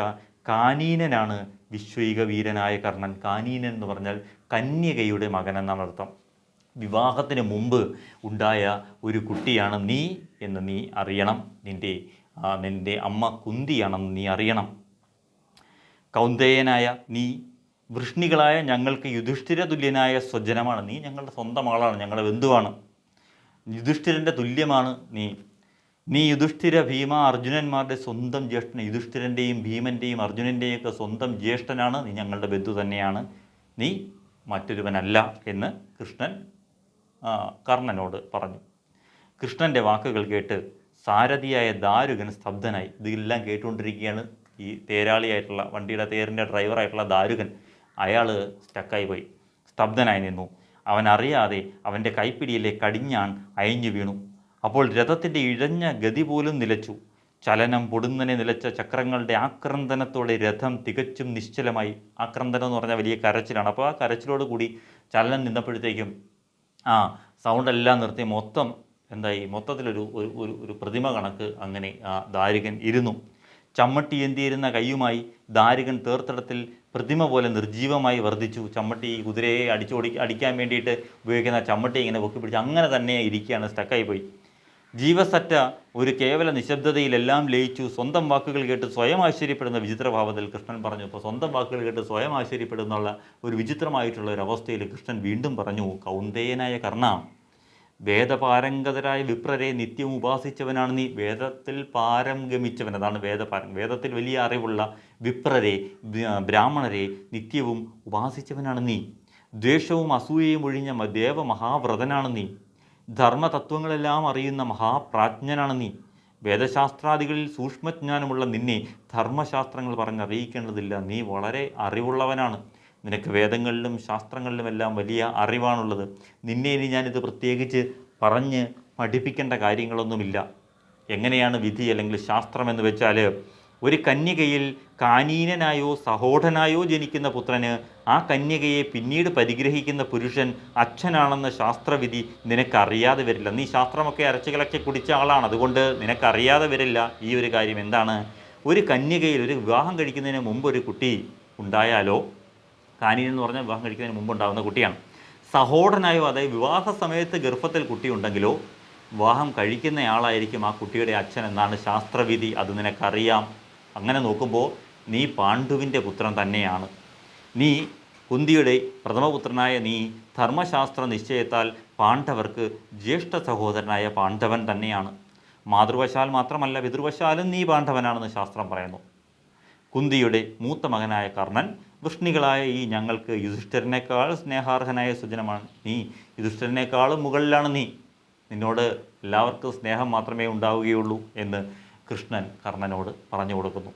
കാനീനനാണ് വിശ്വൈക വീരനായ കർണൻ. കാനീനൻ എന്ന് പറഞ്ഞാൽ കന്യകയുടെ മകൻ എന്നാണ് അർത്ഥം. വിവാഹത്തിന് മുമ്പ് ഉണ്ടായ ഒരു കുട്ടിയാണ് നീ എന്ന് നീ അറിയണം. നിൻ്റെ അമ്മ കുന്തിയാണെന്ന് നീ അറിയണം. കൗന്ദേയനായ നീ വൃഷ്ണികളായ ഞങ്ങൾക്ക് യുധിഷ്ഠിര തുല്യനായ സ്വജനമാണ്. നീ ഞങ്ങളുടെ സ്വന്തം ആളാണ്, ഞങ്ങളുടെ ബന്ധുവാണ്. യുധിഷ്ഠിരൻ്റെ തുല്യമാണ് നീ. നീ യുധിഷ്ഠിര ഭീമ അർജുനന്മാരുടെ സ്വന്തം ജ്യേഷ്ഠൻ. യുധിഷ്ഠിരൻ്റെയും ഭീമൻ്റെയും അർജുനൻ്റെയും ഒക്കെ സ്വന്തം ജ്യേഷ്ഠനാണ്. നീ ഞങ്ങളുടെ ബന്ധു തന്നെയാണ്, നീ മറ്റൊരുവനല്ല എന്ന് കൃഷ്ണൻ കർണനോട് പറഞ്ഞു. കൃഷ്ണൻ്റെ വാക്കുകൾ കേട്ട് സാരഥിയായ ദാരുകൻ സ്തബ്ധനായി. ഇതെല്ലാം കേട്ടുകൊണ്ടിരിക്കുകയാണ് ഈ തേരാളിയായിട്ടുള്ള വണ്ടിയുടെ തേരിൻ്റെ ഡ്രൈവറായിട്ടുള്ള ദാരുകൻ. അയാൾ സ്റ്റക്കായി പോയി, സ്തബ്ധനായി നിന്നു. അവൻ അറിയാതെ അവൻ്റെ കൈപ്പിടിയിലെ കടിഞ്ഞാൺ അയഞ്ഞു വീണു. അപ്പോൾ രഥത്തിൻ്റെ ഇഴഞ്ഞ ഗതി പോലും നിലച്ചു. ചലനം പൊടുന്നനെ നിലച്ച ചക്രങ്ങളുടെ ആക്രന്ദനത്തോടെ രഥം തികച്ചും നിശ്ചലമായി. ആക്രന്ദനം എന്ന് പറഞ്ഞാൽ വലിയ കരച്ചിലാണ്. അപ്പോൾ ആ കരച്ചിലോട് കൂടി ചലനം നിന്നപ്പോഴത്തേക്കും സൗണ്ടെല്ലാം നിർത്തി മൊത്തത്തിലൊരു ഒരു പ്രതിമ കണക്ക് അങ്ങനെ ദാരുകൻ ഇരുന്നു. ചമ്മട്ടി എന്തിയിരുന്ന കൈയുമായി ദാരുകൻ തേർത്തടത്തിൽ പ്രതിമ പോലെ നിർജീവമായി വർദ്ധിച്ചു. ചമ്മട്ടി കുതിരയെ അടിക്കാൻ വേണ്ടിയിട്ട് ഉപയോഗിക്കുന്ന ചമ്മട്ടി ഇങ്ങനെ പൊക്കി പിടിച്ച് അങ്ങനെ തന്നെ ഇരിക്കുകയാണ്, സ്റ്റക്കായി പോയി. ജീവസറ്റ ഒരു കേവല നിശബ്ദതയിലെല്ലാം ലയിച്ചു. സ്വന്തം വാക്കുകൾ കേട്ട് സ്വയം ആശ്ചര്യപ്പെടുന്ന വിചിത്രഭാവത്തിൽ കൃഷ്ണൻ പറഞ്ഞു. ഇപ്പോൾ സ്വന്തം വാക്കുകൾ കേട്ട് സ്വയം ആശ്ചര്യപ്പെടുന്നുള്ള ഒരു വിചിത്രമായിട്ടുള്ള ഒരു അവസ്ഥയിൽ കൃഷ്ണൻ വീണ്ടും പറഞ്ഞു, കൗന്ദേയനായ കർണ, വേദപാരംഗതരായ വിപ്രരെ നിത്യവും ഉപാസിച്ചവനാണ് നീ. വേദത്തിൽ പാരം ഗമിച്ചവൻ, അതാണ് വേദപാരം. വേദത്തിൽ വലിയ അറിവുള്ള വിപ്രരെ, ബ്രാഹ്മണരെ നിത്യവും ഉപാസിച്ചവനാണ് നീ. ദ്വേഷവും അസൂയയും ഒഴിഞ്ഞ ദേവമഹാവ്രതനാണ് നീ. ധർമ്മതത്വങ്ങളെല്ലാം അറിയുന്ന മഹാപ്രാജ്ഞനാണ് നീ. വേദശാസ്ത്രാദികളിൽ സൂക്ഷ്മജ്ഞാനമുള്ള നിന്നെ ധർമ്മശാസ്ത്രങ്ങൾ പറഞ്ഞറിയിക്കേണ്ടതില്ല. നീ വളരെ അറിവുള്ളവനാണ്. നിനക്ക് വേദങ്ങളിലും ശാസ്ത്രങ്ങളിലുമെല്ലാം വലിയ അറിവാണുള്ളത്. നിന്നെ ഇനി ഞാനിത് പ്രത്യേകിച്ച് പറഞ്ഞ് പഠിപ്പിക്കേണ്ട കാര്യങ്ങളൊന്നുമില്ല. എങ്ങനെയാണ് വിധി അല്ലെങ്കിൽ ശാസ്ത്രമെന്ന് വെച്ചാൽ, ഒരു കന്യകയിൽ കാനീനനായോ സഹോഢനായോ ജനിക്കുന്ന പുത്രന് ആ കന്യകയെ പിന്നീട് പരിഗ്രഹിക്കുന്ന പുരുഷൻ അച്ഛനാണെന്ന ശാസ്ത്രവിധി നിനക്കറിയാതെ വരില്ല. നീ ശാസ്ത്രമൊക്കെ അരച്ചു കലക്കി കുടിച്ച ആളാണ്, അതുകൊണ്ട് നിനക്കറിയാതെ വരില്ല ഈ ഒരു കാര്യം. എന്താണ്? ഒരു കന്യകയിൽ ഒരു വിവാഹം കഴിക്കുന്നതിന് മുമ്പ് ഒരു കുട്ടി ഉണ്ടായാലോ, കാനീൻ എന്ന് പറഞ്ഞാൽ വിവാഹം കഴിക്കുന്നതിന് മുമ്പ് ഉണ്ടാകുന്ന കുട്ടിയാണ്. സഹോഢനായോ, അതായത് വിവാഹ സമയത്ത് ഗർഭത്തിൽ കുട്ടിയുണ്ടെങ്കിലോ വിവാഹം കഴിക്കുന്നയാളായിരിക്കും ആ കുട്ടിയുടെ അച്ഛൻ എന്നാണ് ശാസ്ത്രവിധി. അത് നിനക്കറിയാം. അങ്ങനെ നോക്കുമ്പോൾ നീ പാണ്ഡുവിൻ്റെ പുത്രൻ തന്നെയാണ്. നീ കുന്തിയുടെ പ്രഥമപുത്രനായ നീ ധർമ്മശാസ്ത്ര നിശ്ചയത്താൽ പാണ്ഡവർക്ക് ജ്യേഷ്ഠ സഹോദരനായ പാണ്ഡവൻ തന്നെയാണ്. മാതൃവശാൽ മാത്രമല്ല പിതൃവശാലും നീ പാണ്ഡവനാണെന്ന് ശാസ്ത്രം പറയുന്നു. കുന്തിയുടെ മൂത്ത മകനായ കർണൻ, വൃഷ്ണികളായ ഈ ഞങ്ങൾക്ക് യുധിഷ്ഠിരനേക്കാൾ സ്നേഹാർഹനായ സുജനമാണ് നീ. യുധിഷ്ഠിരനേക്കാളും മുകളിലാണ് നീ. നിന്നോട് എല്ലാവർക്കും സ്നേഹം മാത്രമേ ഉണ്ടാവുകയുള്ളൂ എന്ന് കൃഷ്ണൻ കർണനോട് പറഞ്ഞു കൊടുക്കുന്നു.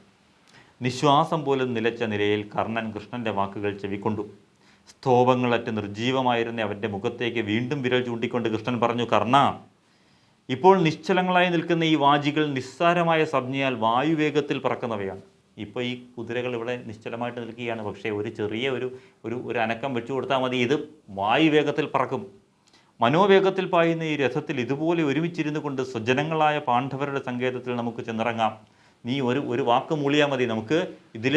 നിശ്വാസം പോലും നിലച്ച നിലയിൽ കർണൻ കൃഷ്ണൻ്റെ വാക്കുകൾ ചെവിക്കൊണ്ടു. സ്തോഭങ്ങളറ്റ് നിർജീവമായിരുന്ന അവൻ്റെ മുഖത്തേക്ക് വീണ്ടും വിരൽ ചൂണ്ടിക്കൊണ്ട് കൃഷ്ണൻ പറഞ്ഞു, കർണ, ഇപ്പോൾ നിശ്ചലങ്ങളായി നിൽക്കുന്ന ഈ വാജികൾ നിസ്സാരമായ സംജ്ഞയാൽ വായുവേഗത്തിൽ പറക്കുന്നവയാണ്. ഇപ്പോൾ ഈ കുതിരകൾ ഇവിടെ നിശ്ചലമായിട്ട് നിൽക്കുകയാണ്. പക്ഷേ ഒരു ചെറിയ ഒരു അനക്കം വെച്ചു കൊടുത്താൽ മതി, ഇത് വായുവേഗത്തിൽ പറക്കും. മനോവേഗത്തിൽ പായുന്ന ഈ രഥത്തിൽ ഇതുപോലെ ഒരുമിച്ചിരുന്നു കൊണ്ട് സ്വജനങ്ങളായ പാണ്ഡവരുടെ സങ്കേതത്തിൽ നമുക്ക് ചെന്നിറങ്ങാം. നീ ഒരു വാക്ക് മൂളിയാൽ മതി, നമുക്ക് ഇതിൽ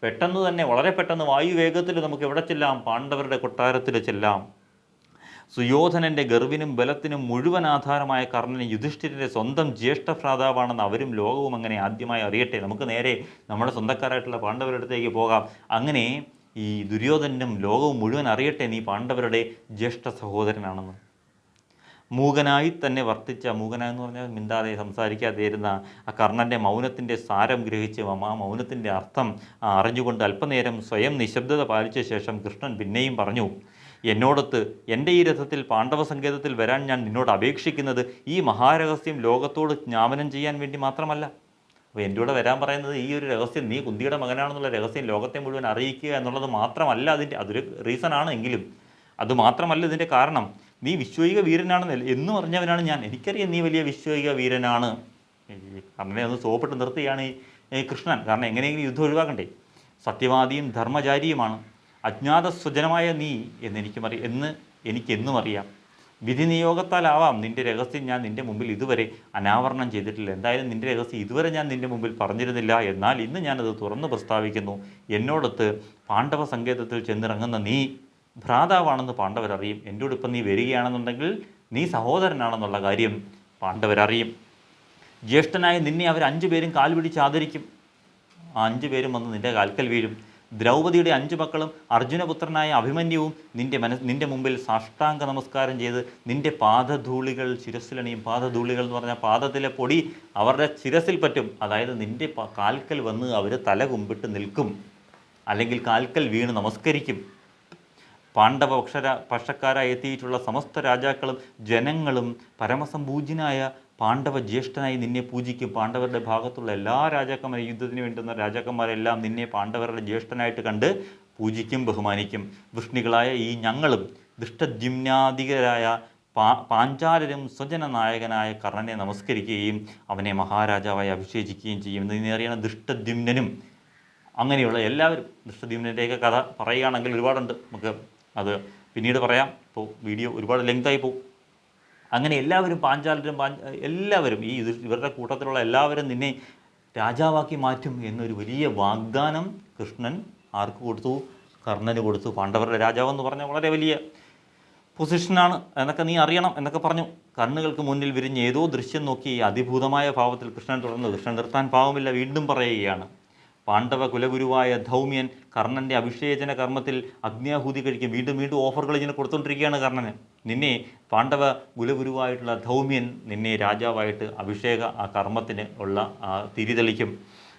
പെട്ടെന്ന് തന്നെ, വളരെ പെട്ടെന്ന് വായുവേഗത്തിൽ നമുക്ക് എവിടെ ചെല്ലാം? പാണ്ഡവരുടെ കൊട്ടാരത്തിൽ ചെല്ലാം. സുയോധനൻ്റെ ഗർവിനും ബലത്തിനും മുഴുവൻ ആധാരമായ കർണന് യുധിഷ്ഠിരൻ്റെ സ്വന്തം ജ്യേഷ്ഠ ഭ്രാതാവാണെന്ന് അവരും ലോകവും അങ്ങനെ ആദ്യമായി അറിയട്ടെ. നമുക്ക് നേരെ നമ്മുടെ സ്വന്തക്കാരായിട്ടുള്ള പാണ്ഡവരുടെ അടുത്തേക്ക് പോകാം. അങ്ങനെ ഈ ദുര്യോധനും ലോകവും മുഴുവൻ അറിയട്ടെ നീ പാണ്ഡവരുടെ ജ്യേഷ്ഠ സഹോദരനാണെന്ന്. മൂകനായി തന്നെ വർത്തിച്ച, മൂകനായെന്ന് പറഞ്ഞാൽ മിണ്ടാതെ സംസാരിക്കാതെ ഇരുന്ന ആ കർണൻ്റെ മൗനത്തിൻ്റെ സാരം ഗ്രഹിച്ച് ആ മൗനത്തിൻ്റെ അർത്ഥം അറിഞ്ഞുകൊണ്ട് അല്പനേരം സ്വയം നിശബ്ദത പാലിച്ച ശേഷം കൃഷ്ണൻ പിന്നെയും പറഞ്ഞു, എന്നോടൊത്ത് എൻ്റെ ഈ രഥത്തിൽ പാണ്ഡവ സങ്കേതത്തിൽ വരാൻ ഞാൻ നിന്നോട് അപേക്ഷിക്കുന്നത് ഈ മഹാരഹസ്യം ലോകത്തോട് ജ്ഞാപനം ചെയ്യാൻ വേണ്ടി മാത്രമല്ല. അപ്പോൾ എൻ്റെ കൂടെ വരാൻ പറയുന്നത് ഈ ഒരു രഹസ്യം, നീ കുന്തിയുടെ മകനാണെന്നുള്ള രഹസ്യം ലോകത്തെ മുഴുവൻ അറിയിക്കുക എന്നുള്ളത് മാത്രമല്ല. അതൊരു റീസണാണ് എങ്കിലും അതുമാത്രമല്ല ഇതിൻ്റെ കാരണം. നീ വിശ്വൈക വീരനാണെന്ന് എന്ന് പറഞ്ഞവനാണ് ഞാൻ. എനിക്കറിയാം നീ വലിയ വിശ്വൈക വീരനാണ്. കർണനെ ഒന്ന് സോപ്പിട്ട് നിർത്തുകയാണ് ഈ കൃഷ്ണൻ. കാരണം എങ്ങനെയെങ്കിലും യുദ്ധം ഒഴിവാക്കണ്ടേ. സത്യവാദിയും ധർമ്മചാരിയുമാണ് അജ്ഞാത സ്വജനമായ നീ എനിക്കെന്നും അറിയാം. വിധി നിയോഗത്താലാവാം നിൻ്റെ രഹസ്യം ഞാൻ നിൻ്റെ മുമ്പിൽ ഇതുവരെ അനാവരണം ചെയ്തിട്ടില്ല. എന്തായാലും നിൻ്റെ രഹസ്യം ഇതുവരെ ഞാൻ നിൻ്റെ മുമ്പിൽ പറഞ്ഞിരുന്നില്ല. എന്നാൽ ഇന്ന് ഞാനത് തുറന്ന് പ്രസ്താവിക്കുന്നു. എന്നോടൊത്ത് പാണ്ഡവ സങ്കേതത്തിൽ ചെന്നിറങ്ങുന്ന നീ ഭ്രാതാവാണെന്ന് പാണ്ഡവരറിയും. എൻ്റെ കൂടെ ഇപ്പം നീ വരികയാണെന്നുണ്ടെങ്കിൽ നീ സഹോദരനാണെന്നുള്ള കാര്യം പാണ്ഡവരറിയും. ജ്യേഷ്ഠനായ നിന്നെ അവർ 5 പേരും കാൽ പിടിച്ച് ആദരിക്കും. ആ 5 പേരും വന്ന് നിൻ്റെ കാൽക്കൽ വീഴും. ദ്രൗപദിയുടെ 5 മക്കളും അർജുനപുത്രനായ അഭിമന്യുവും നിൻ്റെ മുമ്പിൽ സാഷ്ടാംഗ നമസ്കാരം ചെയ്ത് നിൻ്റെ പാദധൂളികൾ ശിരസിലണിയും. പാദധൂളികൾ എന്ന് പറഞ്ഞാൽ പാദത്തിലെ പൊടി അവരുടെ ശിരസിൽ പറ്റും. അതായത് നിൻ്റെ കാൽക്കൽ വന്ന് അവർ തല കുമ്പിട്ട് നിൽക്കും, അല്ലെങ്കിൽ കാൽക്കൽ വീണ് നമസ്കരിക്കും. പാണ്ഡവ പക്ഷക്കാരായി എത്തിയിട്ടുള്ള സമസ്ത രാജാക്കളും ജനങ്ങളും പരമസംപൂജ്യനായ പാണ്ഡവ ജ്യേഷ്ഠനായി നിന്നെ പൂജിക്കും. പാണ്ഡവരുടെ ഭാഗത്തുള്ള എല്ലാ രാജാക്കന്മാരും, യുദ്ധത്തിന് വേണ്ടുന്ന രാജാക്കന്മാരെല്ലാം നിന്നെ പാണ്ഡവരുടെ ജ്യേഷ്ഠനായിട്ട് കണ്ട് പൂജിക്കും, ബഹുമാനിക്കും. വൃഷ്ണികളായ ഈ ഞങ്ങളും ദുഷ്ടദ്യുമ്നാദികരായ പാഞ്ചാലരും സ്വജന നായകനായ കർണനെ നമസ്കരിക്കുകയും അവനെ മഹാരാജാവായി അഭിഷേചിക്കുകയും ചെയ്യും. നീ അറിയണം, ദുഷ്ടദ്യുമ്നും അങ്ങനെയുള്ള എല്ലാവരും. ദുഷ്ടദ്യുമ്നൻ്റെയൊക്കെ കഥ പറയുകയാണെങ്കിൽ ഒരുപാടുണ്ട്, നമുക്ക് അത് പിന്നീട് പറയാം. ഇപ്പോൾ വീഡിയോ ഒരുപാട് ലെങ്തായി പോകും. അങ്ങനെ എല്ലാവരും എല്ലാവരും ഇവരുടെ കൂട്ടത്തിലുള്ള എല്ലാവരും നിന്നെ രാജാവാക്കി മാറ്റും എന്നൊരു വലിയ വാഗ്ദാനം കൃഷ്ണൻ ആർക്ക് കൊടുത്തു? കർണന് കൊടുത്തു. പാണ്ഡവരുടെ രാജാവെന്ന് പറഞ്ഞാൽ വളരെ വലിയ പൊസിഷനാണ് എന്നൊക്കെ നീ അറിയണം എന്നൊക്കെ പറഞ്ഞു. കണ്ണുകൾക്ക് മുന്നിൽ വിരിഞ്ഞ് ഏതോ ദൃശ്യം നോക്കി അതിഭൂതമായ ഭാവത്തിൽ കൃഷ്ണൻ തുടർന്നു. കൃഷ്ണൻ നിർത്താൻ പാവമില്ല, വീണ്ടും പറയുകയാണ്. പാണ്ഡവ കുലഗുരുവായ ധൗമ്യൻ കർണൻ്റെ അഭിഷേചന കർമ്മത്തിൽ അഗ്നിയാഹൂതി കഴിക്കും. വീണ്ടും വീണ്ടും ഓഫറുകൾ ഇങ്ങനെ കൊടുത്തുകൊണ്ടിരിക്കുകയാണ് കർണന്. നിന്നെ പാണ്ഡവ കുലഗുരുവായിട്ടുള്ള ധൗമ്യൻ നിന്നെ രാജാവായിട്ട് അഭിഷേക ആ കർമ്മത്തിന് ഉള്ള തിരിതെളിക്കും.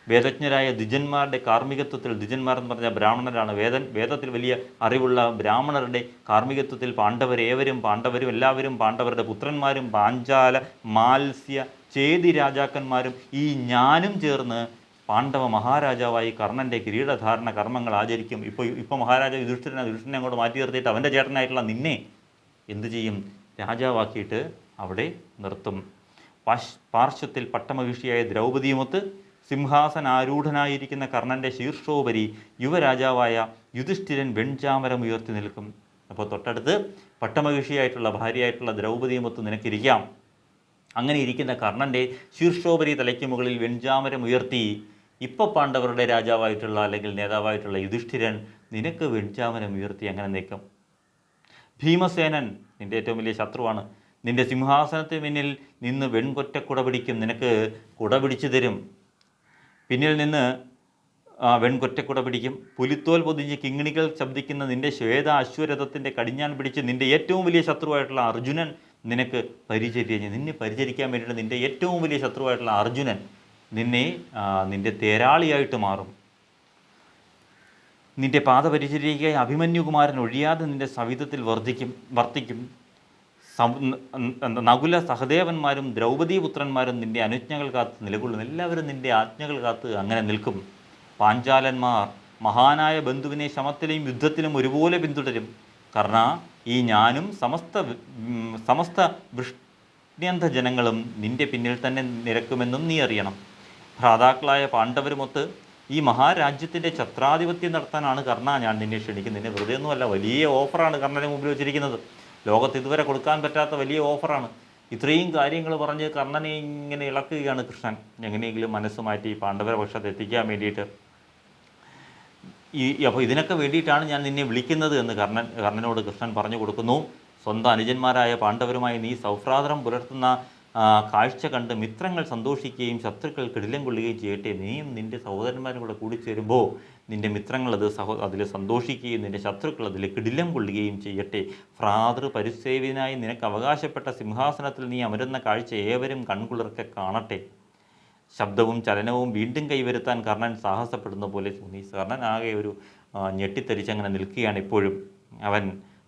വേദജ്ഞരായ ദ്വിജന്മാരുടെ കാർമ്മികത്വത്തിൽ, ദ്വിജന്മാർ എന്ന് പറഞ്ഞാൽ ബ്രാഹ്മണരാണ്, വേദത്തിൽ വലിയ അറിവുള്ള ബ്രാഹ്മണരുടെ കാർമ്മികത്വത്തിൽ പാണ്ഡവരും എല്ലാവരും പാണ്ഡവരുടെ പുത്രന്മാരും പാഞ്ചാല മാത്സ്യ ചേതി രാജാക്കന്മാരും ഈ ഞാനും ചേർന്ന് പാണ്ഡവ മഹാരാജാവായി കർണൻ്റെ കിരീടധാരണ കർമ്മങ്ങൾ ആചരിക്കും. ഇപ്പോൾ മഹാരാജാവ് യുധിഷ്ഠിരനെ അങ്ങോട്ട് മാറ്റി നിർത്തിയിട്ട് അവൻ്റെ ചേട്ടനായിട്ടുള്ള നിന്നെ എന്തു ചെയ്യും? രാജാവാക്കിയിട്ട് അവിടെ നിർത്തും. പാർശ്വത്തിൽ പട്ടമഹിഷിയായ ദ്രൗപദിയുമൊത്ത് സിംഹാസനാരൂഢനായിരിക്കുന്ന കർണൻ്റെ ശീർഷോപരി യുവരാജാവായ യുധിഷ്ഠിരൻ വെൺചാമരം ഉയർത്തി നിൽക്കും. അപ്പോൾ തൊട്ടടുത്ത് പട്ടമഹിഷിയായിട്ടുള്ള ഭാര്യയായിട്ടുള്ള ദ്രൗപദിയുമൊത്ത് നിനക്കിരിക്കാം. അങ്ങനെ ഇരിക്കുന്ന കർണൻ്റെ ശീർഷോപരി തലയ്ക്ക് മുകളിൽ വെൺചാമരം ഉയർത്തി ഇപ്പോൾ പാണ്ഡവരുടെ രാജാവായിട്ടുള്ള അല്ലെങ്കിൽ നേതാവായിട്ടുള്ള യുധിഷ്ഠിരൻ നിനക്ക് വെൺചാമരം ഉയർത്തി അങ്ങനെ നിൽക്കും. ഭീമസേനൻ നിൻ്റെ ഏറ്റവും വലിയ ശത്രുവാണ്. നിൻ്റെ സിംഹാസനത്തിന് പിന്നിൽ നിന്ന് വെൺകൊറ്റക്കുട പിടിക്കും, നിനക്ക് കുട പിടിച്ചു തരും. പിന്നിൽ നിന്ന് വെൺകൊറ്റക്കുട പിടിക്കും. പുലിത്തോൽ പൊതിഞ്ഞ് കിങ്ങിണികൾ ശബ്ദിക്കുന്ന നിൻ്റെ ശ്വേത അശ്വരഥത്തിൻ്റെ കടിഞ്ഞാൻ പിടിച്ച് നിൻ്റെ ഏറ്റവും വലിയ ശത്രുവായിട്ടുള്ള അർജുനൻ നിനക്ക് നിന്നെ പരിചരിക്കാൻ വേണ്ടിയിട്ട് നിൻ്റെ ഏറ്റവും വലിയ ശത്രുവായിട്ടുള്ള അർജുനൻ നിന്റെ തേരാളിയായിട്ട് മാറും. നിന്റെ പാദപരിചര്യയ്ക്കായി അഭിമന്യുകുമാരൻ ഒഴിയാതെ നിന്റെ സവിധത്തിൽ വർത്തിക്കും. നകുല സഹദേവന്മാരും ദ്രൗപദീപുത്രന്മാരും നിന്റെ അനുജ്ഞകൾ കാത്ത് നിലകൊള്ളും. എല്ലാവരും നിന്റെ ആജ്ഞകൾ കാത്ത് അങ്ങനെ നിൽക്കും. പാഞ്ചാലന്മാർ മഹാനായ ബന്ധുവിനെ ശമത്തിലും യുദ്ധത്തിലും ഒരുപോലെ പിന്തുടരും. കർണ, ഈ ഞാനും സമസ്ത വൃഷ്ണ്യന്ത ജനങ്ങളും നിന്റെ പിന്നിൽ തന്നെ നിരക്കുമെന്നും നീ അറിയണം. ഭ്രാതാക്കളായ പാണ്ഡവരുമൊത്ത് ഈ മഹാരാജ്യത്തിൻ്റെ ഛത്രാധിപത്യം നടത്താനാണ് കർണ ഞാൻ നിന്നെ ക്ഷണിക്കുന്നത്. നിന്നെ വെറുതെ ഒന്നുമല്ല, വലിയ ഓഫറാണ് കർണന് മുമ്പിൽ വെച്ചിരിക്കുന്നത്. ലോകത്ത് ഇതുവരെ കൊടുക്കാൻ പറ്റാത്ത വലിയ ഓഫറാണ്. ഇത്രയും കാര്യങ്ങൾ പറഞ്ഞ് കർണനെ ഇങ്ങനെ ഇളക്കുകയാണ് കൃഷ്ണൻ. എങ്ങനെയെങ്കിലും മനസ്സ് മാറ്റി പാണ്ഡവരെ പക്ഷത്ത് എത്തിക്കാൻ വേണ്ടിയിട്ട്. അപ്പോൾ ഇതിനൊക്കെ വേണ്ടിയിട്ടാണ് ഞാൻ നിന്നെ വിളിക്കുന്നത് എന്ന് കർണനോട് കൃഷ്ണൻ പറഞ്ഞു കൊടുക്കുന്നു. സ്വന്തം അനുജന്മാരായ പാണ്ഡവരുമായി നീ സൗഹൃദം പുലർത്തുന്ന കാഴ്ച കണ്ട് മിത്രങ്ങൾ സന്തോഷിക്കുകയും ശത്രുക്കൾ കിടിലം കൊള്ളുകയും ചെയ്യട്ടെ. നീയും നിൻ്റെ സഹോദരന്മാരും കൂടെ കൂടിച്ചേരുമ്പോൾ നിൻ്റെ മിത്രങ്ങൾ അതിൽ സന്തോഷിക്കുകയും നിൻ്റെ ശത്രുക്കൾ അതിൽ കിടിലം കൊള്ളുകയും ചെയ്യട്ടെ. പരിസേവിനായി നിനക്ക് അവകാശപ്പെട്ട സിംഹാസനത്തിൽ നീ അമരുന്ന കാഴ്ച ഏവരും കൺകുളിർക്കെ കാണട്ടെ. ശബ്ദവും ചലനവും വീണ്ടും കൈവരുത്താൻ കർണൻ സാഹസപ്പെടുന്ന പോലെ തോന്നി. കർണൻ ആകെ ഒരു ഞെട്ടിത്തരിച്ചങ്ങനെ നിൽക്കുകയാണ് ഇപ്പോഴും. അവൻ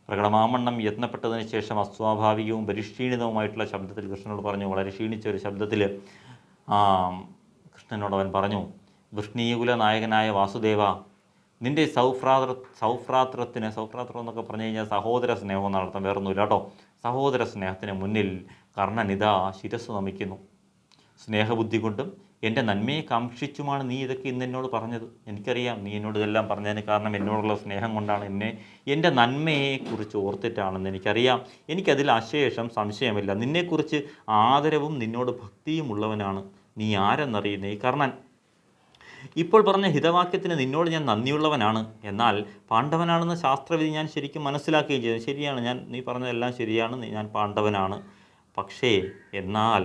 പ്രകടമാമണ്ണം യത്നപ്പെട്ടതിന് ശേഷം അസ്വാഭാവികവും പരിക്ഷീണിതവുമായിട്ടുള്ള ശബ്ദത്തിൽ കൃഷ്ണനോട് പറഞ്ഞു. വളരെ ക്ഷീണിച്ച ഒരു ശബ്ദത്തിൽ കൃഷ്ണനോട് അവൻ പറഞ്ഞു, വൃഷ്ണീകുല നായകനായ വാസുദേവ, നിൻ്റെ സൗഭ്രാതൃത്വം എന്നൊക്കെ പറഞ്ഞു കഴിഞ്ഞാൽ സഹോദര സ്നേഹം നടത്താൻ വേറൊന്നുമില്ല കേട്ടോ. സഹോദര സ്നേഹത്തിന് മുന്നിൽ കർണൻ ഇതാ ശിരസ് നമിക്കുന്നു. സ്നേഹബുദ്ധി കൊണ്ടും എൻ്റെ നന്മയെ കാക്ഷിച്ചുമാണ് നീ ഇതൊക്കെ ഇന്ന് എന്നോട് പറഞ്ഞത്. എനിക്കറിയാം നീ എന്നോട് ഇതെല്ലാം പറഞ്ഞതിന് കാരണം എന്നോടുള്ള സ്നേഹം കൊണ്ടാണ്, എൻ്റെ നന്മയെക്കുറിച്ച് ഓർത്തിട്ടാണെന്ന് എനിക്കറിയാം. എനിക്കതിൽ അശേഷം സംശയമില്ല. നിന്നെക്കുറിച്ച് ആദരവും നിന്നോട് ഭക്തിയും ഉള്ളവനാണ് നീ ആരെന്നറിയുന്നേ കർണൻ. ഇപ്പോൾ പറഞ്ഞ ഹിതവാക്യത്തിന് നിന്നോട് ഞാൻ നന്ദിയുള്ളവനാണ്. എന്നാൽ പാണ്ഡവനാണെന്ന ശാസ്ത്രവിധി ഞാൻ ശരിക്കും മനസ്സിലാക്കുകയും ചെയ്തു. ശരിയാണ്, നീ പറഞ്ഞതെല്ലാം ശരിയാണ്, ഞാൻ പാണ്ഡവനാണ്. പക്ഷേ എന്നാൽ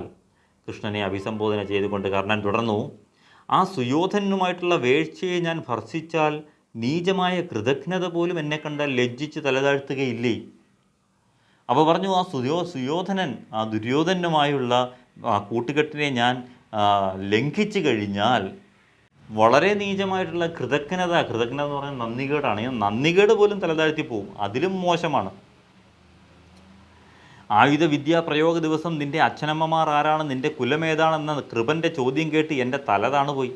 കൃഷ്ണനെ അഭിസംബോധന ചെയ്തുകൊണ്ട് കർണൻ തുടർന്നു, ആ സുയോധനുമായിട്ടുള്ള വേഴ്ചയെ ഞാൻ ഭർഷിച്ചാൽ നീചമായ കൃതജ്ഞത പോലും എന്നെ കണ്ടാൽ ലജ്ജിച്ച് തലതാഴ്ത്തുകയില്ലേ? അപ്പോൾ പറഞ്ഞു, ആ സുയോധനൻ ആ ദുര്യോധനുമായുള്ള കൂട്ടുകെട്ടിനെ ഞാൻ ലംഘിച്ചു കഴിഞ്ഞാൽ വളരെ നീചമായിട്ടുള്ള കൃതജ്ഞത എന്ന് പറഞ്ഞാൽ നന്ദികേടാണ്. നന്ദികേട് പോലും തലതാഴ്ത്തി പോവും, അതിലും മോശമാണ്. ആയുധവിദ്യാ പ്രയോഗ ദിവസം നിൻ്റെ അച്ഛനമ്മമാർ ആരാണ്, നിൻ്റെ കുലമേതാണെന്ന കൃപൻ്റെ ചോദ്യം കേട്ട് എൻ്റെ തല താണുപോയി.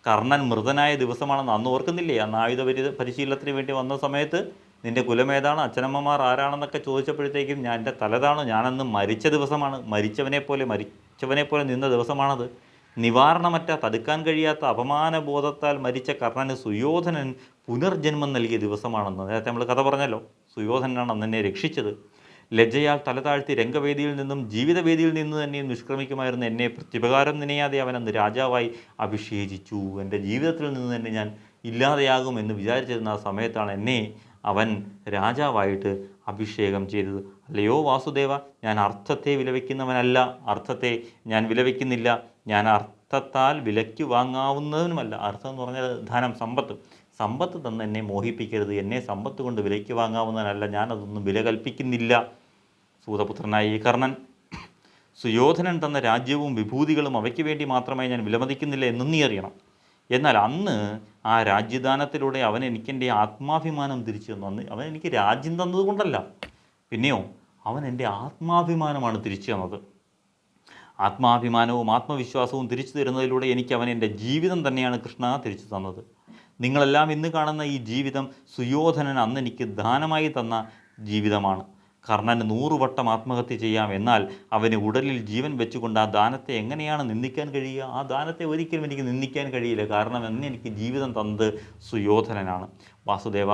കർണൻ മൃതനായ ദിവസമാണെന്ന് അന്ന് ഓർക്കുന്നില്ലേ? അന്ന് ആയുധ പരിശീലനത്തിന് വേണ്ടി വന്ന സമയത്ത് നിൻ്റെ കുലമേതാണ്, അച്ഛനമ്മമാർ ആരാണെന്നൊക്കെ ചോദിച്ചപ്പോഴത്തേക്കും എൻ്റെ തല താണു. ഞാനന്ന് മരിച്ച ദിവസമാണ്, മരിച്ചവനെ പോലെ നിന്ന ദിവസമാണത്. നിവാരണമറ്റ തടുക്കാൻ കഴിയാത്ത അപമാനബോധത്താൽ മരിച്ച കർണന് സുയോധനൻ പുനർജന്മം നൽകിയ ദിവസമാണെന്ന് നേരത്തെ നമ്മൾ കഥ പറഞ്ഞല്ലോ. സുയോധനാണ് അന്ന് എന്നെ രക്ഷിച്ചത്. ലജ്ജയാൽ തലതാഴ്ത്തി രംഗവേദിയിൽ നിന്നും ജീവിതവേദിയിൽ നിന്ന് തന്നെ നിഷ്ക്രമിക്കുമായിരുന്നു എന്നെ പ്രത്യുപകാരം നിനയാതെ അവനന്ന് രാജാവായി അഭിഷേചിച്ചു. എൻ്റെ ജീവിതത്തിൽ നിന്ന് തന്നെ ഞാൻ ഇല്ലാതെയാകുമെന്ന് വിചാരിച്ചിരുന്ന ആ സമയത്താണ് എന്നെ അവൻ രാജാവായിട്ട് അഭിഷേകം ചെയ്തത്. അല്ലയോ വാസുദേവ, ഞാൻ അർത്ഥത്തെ വിലവയ്ക്കുന്നവനല്ല, അർത്ഥത്തെ ഞാൻ വിലവയ്ക്കുന്നില്ല. ഞാൻ അർത്ഥത്താൽ വിലയ്ക്ക് വാങ്ങാവുന്നതിനുമല്ല. അർത്ഥം എന്ന് പറഞ്ഞാൽ ധനം, സമ്പത്ത് തന്ന് എന്നെ മോഹിപ്പിക്കരുത്. എന്നെ സമ്പത്ത് കൊണ്ട് വിലയ്ക്ക് വാങ്ങാവുന്നതിനല്ല, ഞാനതൊന്നും വില കൽപ്പിക്കുന്നില്ല. സൂതപുത്രനായ ഈ കർണൻ സുയോധനൻ തന്ന രാജ്യവും വിഭൂതികളും അവയ്ക്ക് വേണ്ടി മാത്രമേ ഞാൻ വിലമതിക്കുന്നില്ല എന്നും നീ അറിയണം. എന്നാൽ അന്ന് ആ രാജ്യദാനത്തിലൂടെ അവൻ എനിക്കെൻ്റെ ആത്മാഭിമാനം തിരിച്ചു തന്നു. അവൻ എനിക്ക് രാജ്യം തന്നതുകൊണ്ടല്ല, പിന്നെയോ അവൻ എൻ്റെ ആത്മാഭിമാനമാണ് തിരിച്ചു തന്നത്. ആത്മാഭിമാനവും ആത്മവിശ്വാസവും തിരിച്ചു തരുന്നതിലൂടെ എനിക്ക് അവൻ എൻ്റെ ജീവിതം തന്നെയാണ് കൃഷ്ണ തിരിച്ചു തന്നത്. നിങ്ങളെല്ലാം ഇന്ന് കാണുന്ന ഈ ജീവിതം സുയോധനൻ അന്ന് എനിക്ക് ദാനമായി തന്ന ജീവിതമാണ്. കർണന് 100 വട്ടം ആത്മഹത്യ ചെയ്യാം, എന്നാൽ അവന് ഉടലിൽ ജീവൻ വെച്ചുകൊണ്ട് ആ ദാനത്തെ എങ്ങനെയാണ് നിന്ദിക്കാൻ കഴിയുക? ആ ദാനത്തെ ഒരിക്കലും എനിക്ക് നിന്ദിക്കാൻ കഴിയില്ല. കാരണം എന്ന് എനിക്ക് ജീവിതം തന്നത് സുയോധനനാണ്. വാസുദേവ,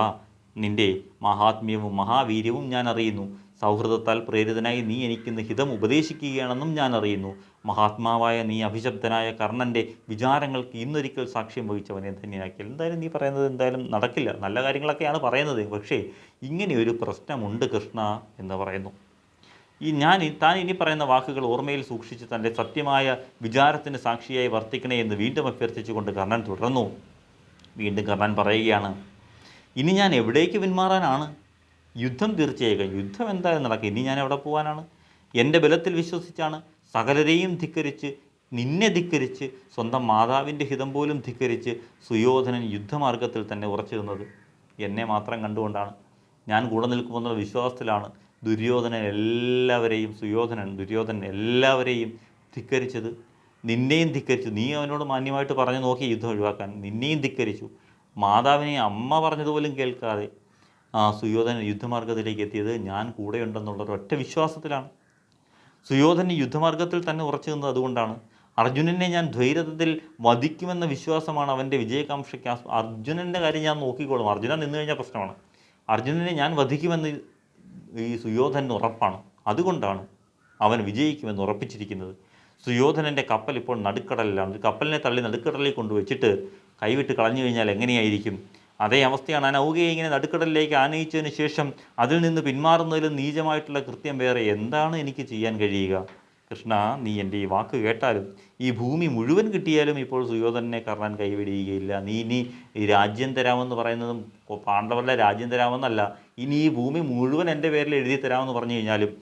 നിൻ്റെ മഹാത്മ്യവും മഹാവീര്യവും ഞാൻ അറിയുന്നു. സൗഹൃദത്താൽ പ്രേരിതനായി നീ എനിക്കിന്ന് ഹിതം ഉപദേശിക്കുകയാണെന്നും ഞാൻ അറിയുന്നു. മഹാത്മാവായ നീ അഭിശബ്ദനായ കർണൻ്റെ വിചാരങ്ങൾക്ക് ഇന്നൊരിക്കൽ സാക്ഷ്യം വഹിച്ചവനെ ധന്യനാക്കി. എന്തായാലും നീ പറയുന്നത് എന്തായാലും നടക്കില്ല, നല്ല കാര്യങ്ങളൊക്കെയാണ് പറയുന്നത്, പക്ഷേ ഇങ്ങനെയൊരു പ്രശ്നമുണ്ട് കൃഷ്ണ എന്ന് പറയുന്നു. താൻ ഇനി പറയുന്ന വാക്കുകൾ ഓർമ്മയിൽ സൂക്ഷിച്ച് തൻ്റെ സത്യമായ വിചാരത്തിന് സാക്ഷിയായി വർത്തിക്കണേ എന്ന് വീണ്ടും അഭ്യർത്ഥിച്ചുകൊണ്ട് കർണൻ തുടർന്നു. വീണ്ടും കർണൻ പറയുകയാണ്, ഇനി ഞാൻ എവിടേക്ക് പിന്മാറാനാണ്? യുദ്ധം തീർച്ചയായും, യുദ്ധം എന്തായാലും നടക്കും. ഇനി ഞാൻ എവിടെ പോകാനാണ്? എൻ്റെ ബലത്തിൽ വിശ്വസിച്ചാണ് സകലരെയും ധിക്കരിച്ച്, നിന്നെ ധിക്കരിച്ച്, സ്വന്തം മാതാവിൻ്റെ ഹിതം പോലും ധിക്കരിച്ച് സുയോധനൻ യുദ്ധമാർഗത്തിൽ തന്നെ ഉറച്ചു നിന്നത്. എന്നെ മാത്രം കണ്ടുകൊണ്ടാണ്, ഞാൻ കൂടെ നിൽക്കുമെന്നുള്ള വിശ്വാസത്തിലാണ് ദുര്യോധനൻ എല്ലാവരെയും ധിക്കരിച്ചത്. നിന്നെയും ധിക്കരിച്ചു. നീ അവനോട് മാന്യമായിട്ട് പറഞ്ഞു നോക്കി യുദ്ധം ഒഴിവാക്കാൻ, നിന്നെയും ധിക്കരിച്ചു. മാതാവിനെ അമ്മ പറഞ്ഞതുപോലും കേൾക്കാതെ സുയോധനൻ യുദ്ധമാർഗത്തിലേക്ക് എത്തിയത് ഞാൻ കൂടെയുണ്ടെന്നുള്ളൊരു ഒറ്റ വിശ്വാസത്തിലാണ്. സുയോധനൻ യുദ്ധമാർഗത്തിൽ തന്നെ ഉറച്ചു നിന്നത് അതുകൊണ്ടാണ്. അർജുനനെ ഞാൻ ധൈര്യത്തിൽ വധിക്കുമെന്ന വിശ്വാസമാണ് അവൻ്റെ വിജയകാംക്ഷയ്ക്ക്. അർജുനൻ്റെ കാര്യം ഞാൻ നോക്കിക്കോളും, അർജുനൻ നിന്ന് കഴിഞ്ഞാൽ പ്രശ്നമാണ്. അർജുനനെ ഞാൻ വധിക്കുമെന്ന് ഈ സുയോധനന് ഉറപ്പാണ്. അതുകൊണ്ടാണ് അവൻ വിജയിക്കുമെന്ന് ഉറപ്പിച്ചിരിക്കുന്നത്. സുയോധനൻ്റെ കപ്പൽ ഇപ്പോൾ നടുക്കടലിലാണ്. ഒരു കപ്പലിനെ തള്ളി നടുക്കടലിൽ കൊണ്ടുവച്ചിട്ട് കൈവിട്ട് കളഞ്ഞു കഴിഞ്ഞാൽ എങ്ങനെയായിരിക്കും? അതേ അവസ്ഥയാണ്. അനൗകയെ ഇങ്ങനെ നടുക്കടലിലേക്ക് ആനയിച്ചതിന് ശേഷം അതിൽ നിന്ന് പിന്മാറുന്നതിലും നീചമായിട്ടുള്ള കൃത്യം വേറെ എന്താണ് എനിക്ക് ചെയ്യാൻ കഴിയുക? കൃഷ്ണ, നീ എൻ്റെ ഈ വാക്ക് കേട്ടാലും ഈ ഭൂമി മുഴുവൻ കിട്ടിയാലും ഇപ്പോൾ സുയോധനനെ കർണൻ കൈവിടുകയില്ല. നീ ഇനി ഈ രാജ്യം തരാമെന്ന് പറയുന്നതും പാണ്ഡവരുടെ രാജ്യം തരാമെന്നല്ല, ഇനി ഈ ഭൂമി മുഴുവൻ എൻ്റെ പേരിൽ എഴുതി തരാമെന്ന് പറഞ്ഞു കഴിഞ്ഞാലും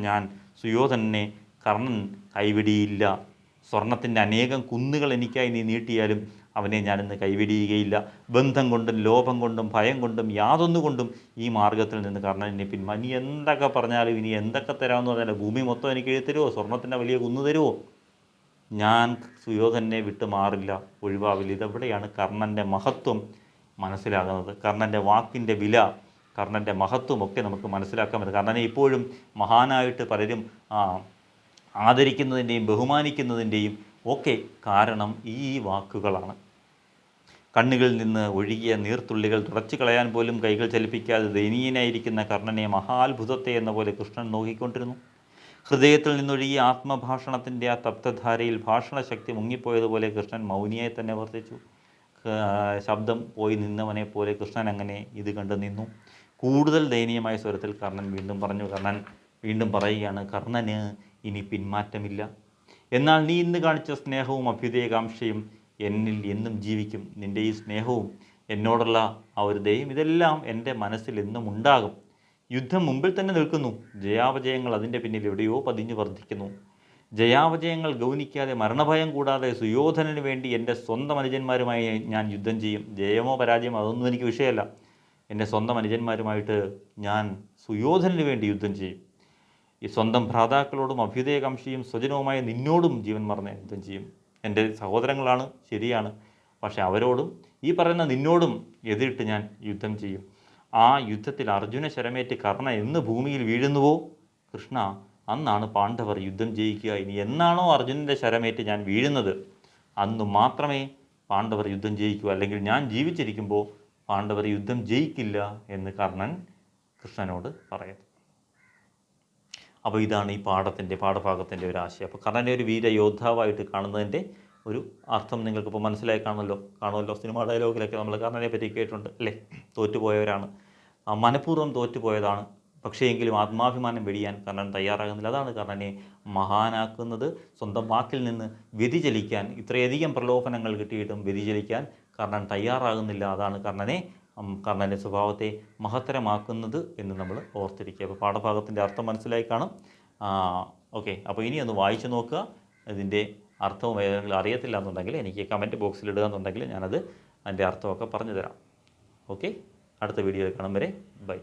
ഞാൻ സുയോധനനെ കർണൻ കൈവിടിയില്ല. സ്വർണത്തിൻ്റെ അനേകം കുന്നുകൾ എനിക്കായി നീ നീട്ടിയാലും അവനെ ഞാനിന്ന് കൈവിടിയുകയില്ല. ബന്ധം കൊണ്ടും ലോഭം കൊണ്ടും ഭയം കൊണ്ടും യാതൊന്നുകൊണ്ടും ഈ മാർഗത്തിൽ നിന്ന് കർണൻ എന്നെ നീ എന്തൊക്കെ പറഞ്ഞാലും, ഇനി എന്തൊക്കെ തരാമെന്ന് പറഞ്ഞാലും, ഭൂമി മൊത്തം എനിക്ക് എഴുതി തരുമോ, സ്വർണത്തിൻ്റെ വലിയ കുന്നു തരുമോ, ഞാൻ സുയോധനെ വിട്ട് മാറില്ല, ഒഴിവാവില്ല. ഇതെവിടെയാണ് കർണൻ്റെ മഹത്വം മനസ്സിലാകുന്നത്. കർണൻ്റെ വാക്കിൻ്റെ വില, കർണൻ്റെ മഹത്വമൊക്കെ നമുക്ക് മനസ്സിലാക്കാൻ പറ്റും. കർണനെ ഇപ്പോഴും മഹാനായിട്ട് പലരും ആദരിക്കുന്നതിൻ്റെയും ബഹുമാനിക്കുന്നതിൻ്റെയും ഒക്കെ കാരണം ഈ വാക്കുകളാണ്. കണ്ണുകളിൽ നിന്ന് ഒഴുകിയ നീർത്തുള്ളികൾ തുടച്ചു കളയാൻ പോലും കൈകൾ ചലിപ്പിക്കാതെ ദയനീയനായിരിക്കുന്ന കർണനെ മഹാത്ഭുതത്തെ എന്ന പോലെ കൃഷ്ണൻ നോക്കിക്കൊണ്ടിരുന്നു. ഹൃദയത്തിൽ നിന്നൊഴുകിയ ആത്മഭാഷണത്തിൻ്റെ ആ തപ്തധാരയിൽ ഭാഷണശക്തി മുങ്ങിപ്പോയതുപോലെ കൃഷ്ണൻ മൗനിയായി തന്നെ വർത്തിച്ചു. ശബ്ദം പോയി നിന്നവനെ പോലെ കൃഷ്ണൻ അങ്ങനെ ഇത് കണ്ടു നിന്നു. കൂടുതൽ ദയനീയമായ സ്വരത്തിൽ കർണൻ വീണ്ടും പറഞ്ഞു. കർണൻ വീണ്ടും പറയുകയാണ്, കർണന് ഇനി പിന്മാറ്റമില്ല. എന്നാൽ നീ ഇന്ന് കാണിച്ച സ്നേഹവും അഭ്യുദയകാംക്ഷയും എന്നിൽ എന്നും ജീവിക്കും. നിൻ്റെ ഈ സ്നേഹവും എന്നോടുള്ള ആ ഒരു ദയയും ഇതെല്ലാം എൻ്റെ മനസ്സിൽ എന്നും ഉണ്ടാകും. യുദ്ധം മുമ്പിൽ തന്നെ നിൽക്കുന്നു. ജയാപജയങ്ങൾ അതിൻ്റെ പിന്നിൽ എവിടെയോ പതിഞ്ഞു വർദ്ധിക്കുന്നു. ജയാപജയങ്ങൾ ഗൗനിക്കാതെ, മരണഭയം കൂടാതെ സുയോധനന് വേണ്ടി എൻ്റെ സ്വന്തം അനുജന്മാരുമായി ഞാൻ യുദ്ധം ചെയ്യും. ജയമോ പരാജയമോ അതൊന്നും എനിക്ക് വിഷയമല്ല. എൻ്റെ സ്വന്തം അനുജന്മാരുമായിട്ട് ഞാൻ സുയോധനന് വേണ്ടി യുദ്ധം ചെയ്യും. ഈ സ്വന്തം ഭ്രാതാക്കളോടും അഭ്യുദയകാംക്ഷിയും സ്വജനവുമായ നിന്നോടും ജീവൻ മറന്ന് യുദ്ധം ചെയ്യും. എൻ്റെ സഹോദരങ്ങളാണ്, ശരിയാണ്, പക്ഷെ അവരോടും ഈ പറയുന്ന നിന്നോടും എതിരിട്ട് ഞാൻ യുദ്ധം ചെയ്യും. ആ യുദ്ധത്തിൽ അർജുന ശരമേറ്റ് കർണ എന്ന് ഭൂമിയിൽ വീഴുന്നുവോ കൃഷ്ണ, അന്നാണ് പാണ്ഡവർ യുദ്ധം ജയിക്കുക. ഇനി എന്നാണോ അർജുനൻ്റെ ശരമേറ്റ് ഞാൻ വീഴുന്നത് അന്ന് മാത്രമേ പാണ്ഡവർ യുദ്ധം ജയിക്കൂ. അല്ലെങ്കിൽ ഞാൻ ജീവിച്ചിരിക്കുമ്പോൾ പാണ്ഡവർ യുദ്ധം ജയിക്കില്ല എന്ന് കർണൻ കൃഷ്ണനോട് പറയുന്നു. അപ്പോൾ ഇതാണ് ഈ പാഠഭാഗത്തിൻ്റെ ഒരു ആശയം. അപ്പോൾ കർണനെ ഒരു വീരയോദ്ധാവായിട്ട് കാണുന്നതിൻ്റെ ഒരു അർത്ഥം നിങ്ങൾക്കിപ്പോൾ മനസ്സിലായി കാണുമല്ലോ. സിനിമാ ഡയലോഗിലൊക്കെ നമ്മൾ കർണനെ പറ്റി കേട്ടിട്ടുണ്ട് അല്ലേ? തോറ്റുപോയവരാണ്, മനഃപൂർവ്വം തോറ്റുപോയതാണ്. പക്ഷേ എങ്കിലും ആത്മാഭിമാനം വെടിയാൻ കർണൻ തയ്യാറാകുന്നില്ല. അതാണ് കർണനെ മഹാനാക്കുന്നത്. സ്വന്തം വാക്കിൽ നിന്ന് വ്യതിചലിക്കാൻ, ഇത്രയധികം പ്രലോഭനങ്ങൾ കിട്ടിയിട്ടും വ്യതിചലിക്കാൻ കർണൻ തയ്യാറാകുന്നില്ല. അതാണ് കർണൻ്റെ സ്വഭാവത്തെ മഹത്തരമാക്കുന്നത് എന്ന് നമ്മൾ ഓർത്തിരിക്കുക. അപ്പോൾ പാഠഭാഗത്തിൻ്റെ അർത്ഥം മനസ്സിലായി കാണും. ഓക്കെ, അപ്പോൾ ഇനി ഒന്ന് വായിച്ചു നോക്കുക. ഇതിൻ്റെ അർത്ഥവും ഏതെങ്കിലും അറിയത്തില്ല എന്നുണ്ടെങ്കിൽ എനിക്ക് കമൻറ്റ് ബോക്സിൽ ഇടുക എന്നുണ്ടെങ്കിൽ ഞാനത് അതിൻ്റെ അർത്ഥമൊക്കെ പറഞ്ഞു തരാം. ഓക്കെ, അടുത്ത വീഡിയോയിൽ കാണും വരെ ബൈ.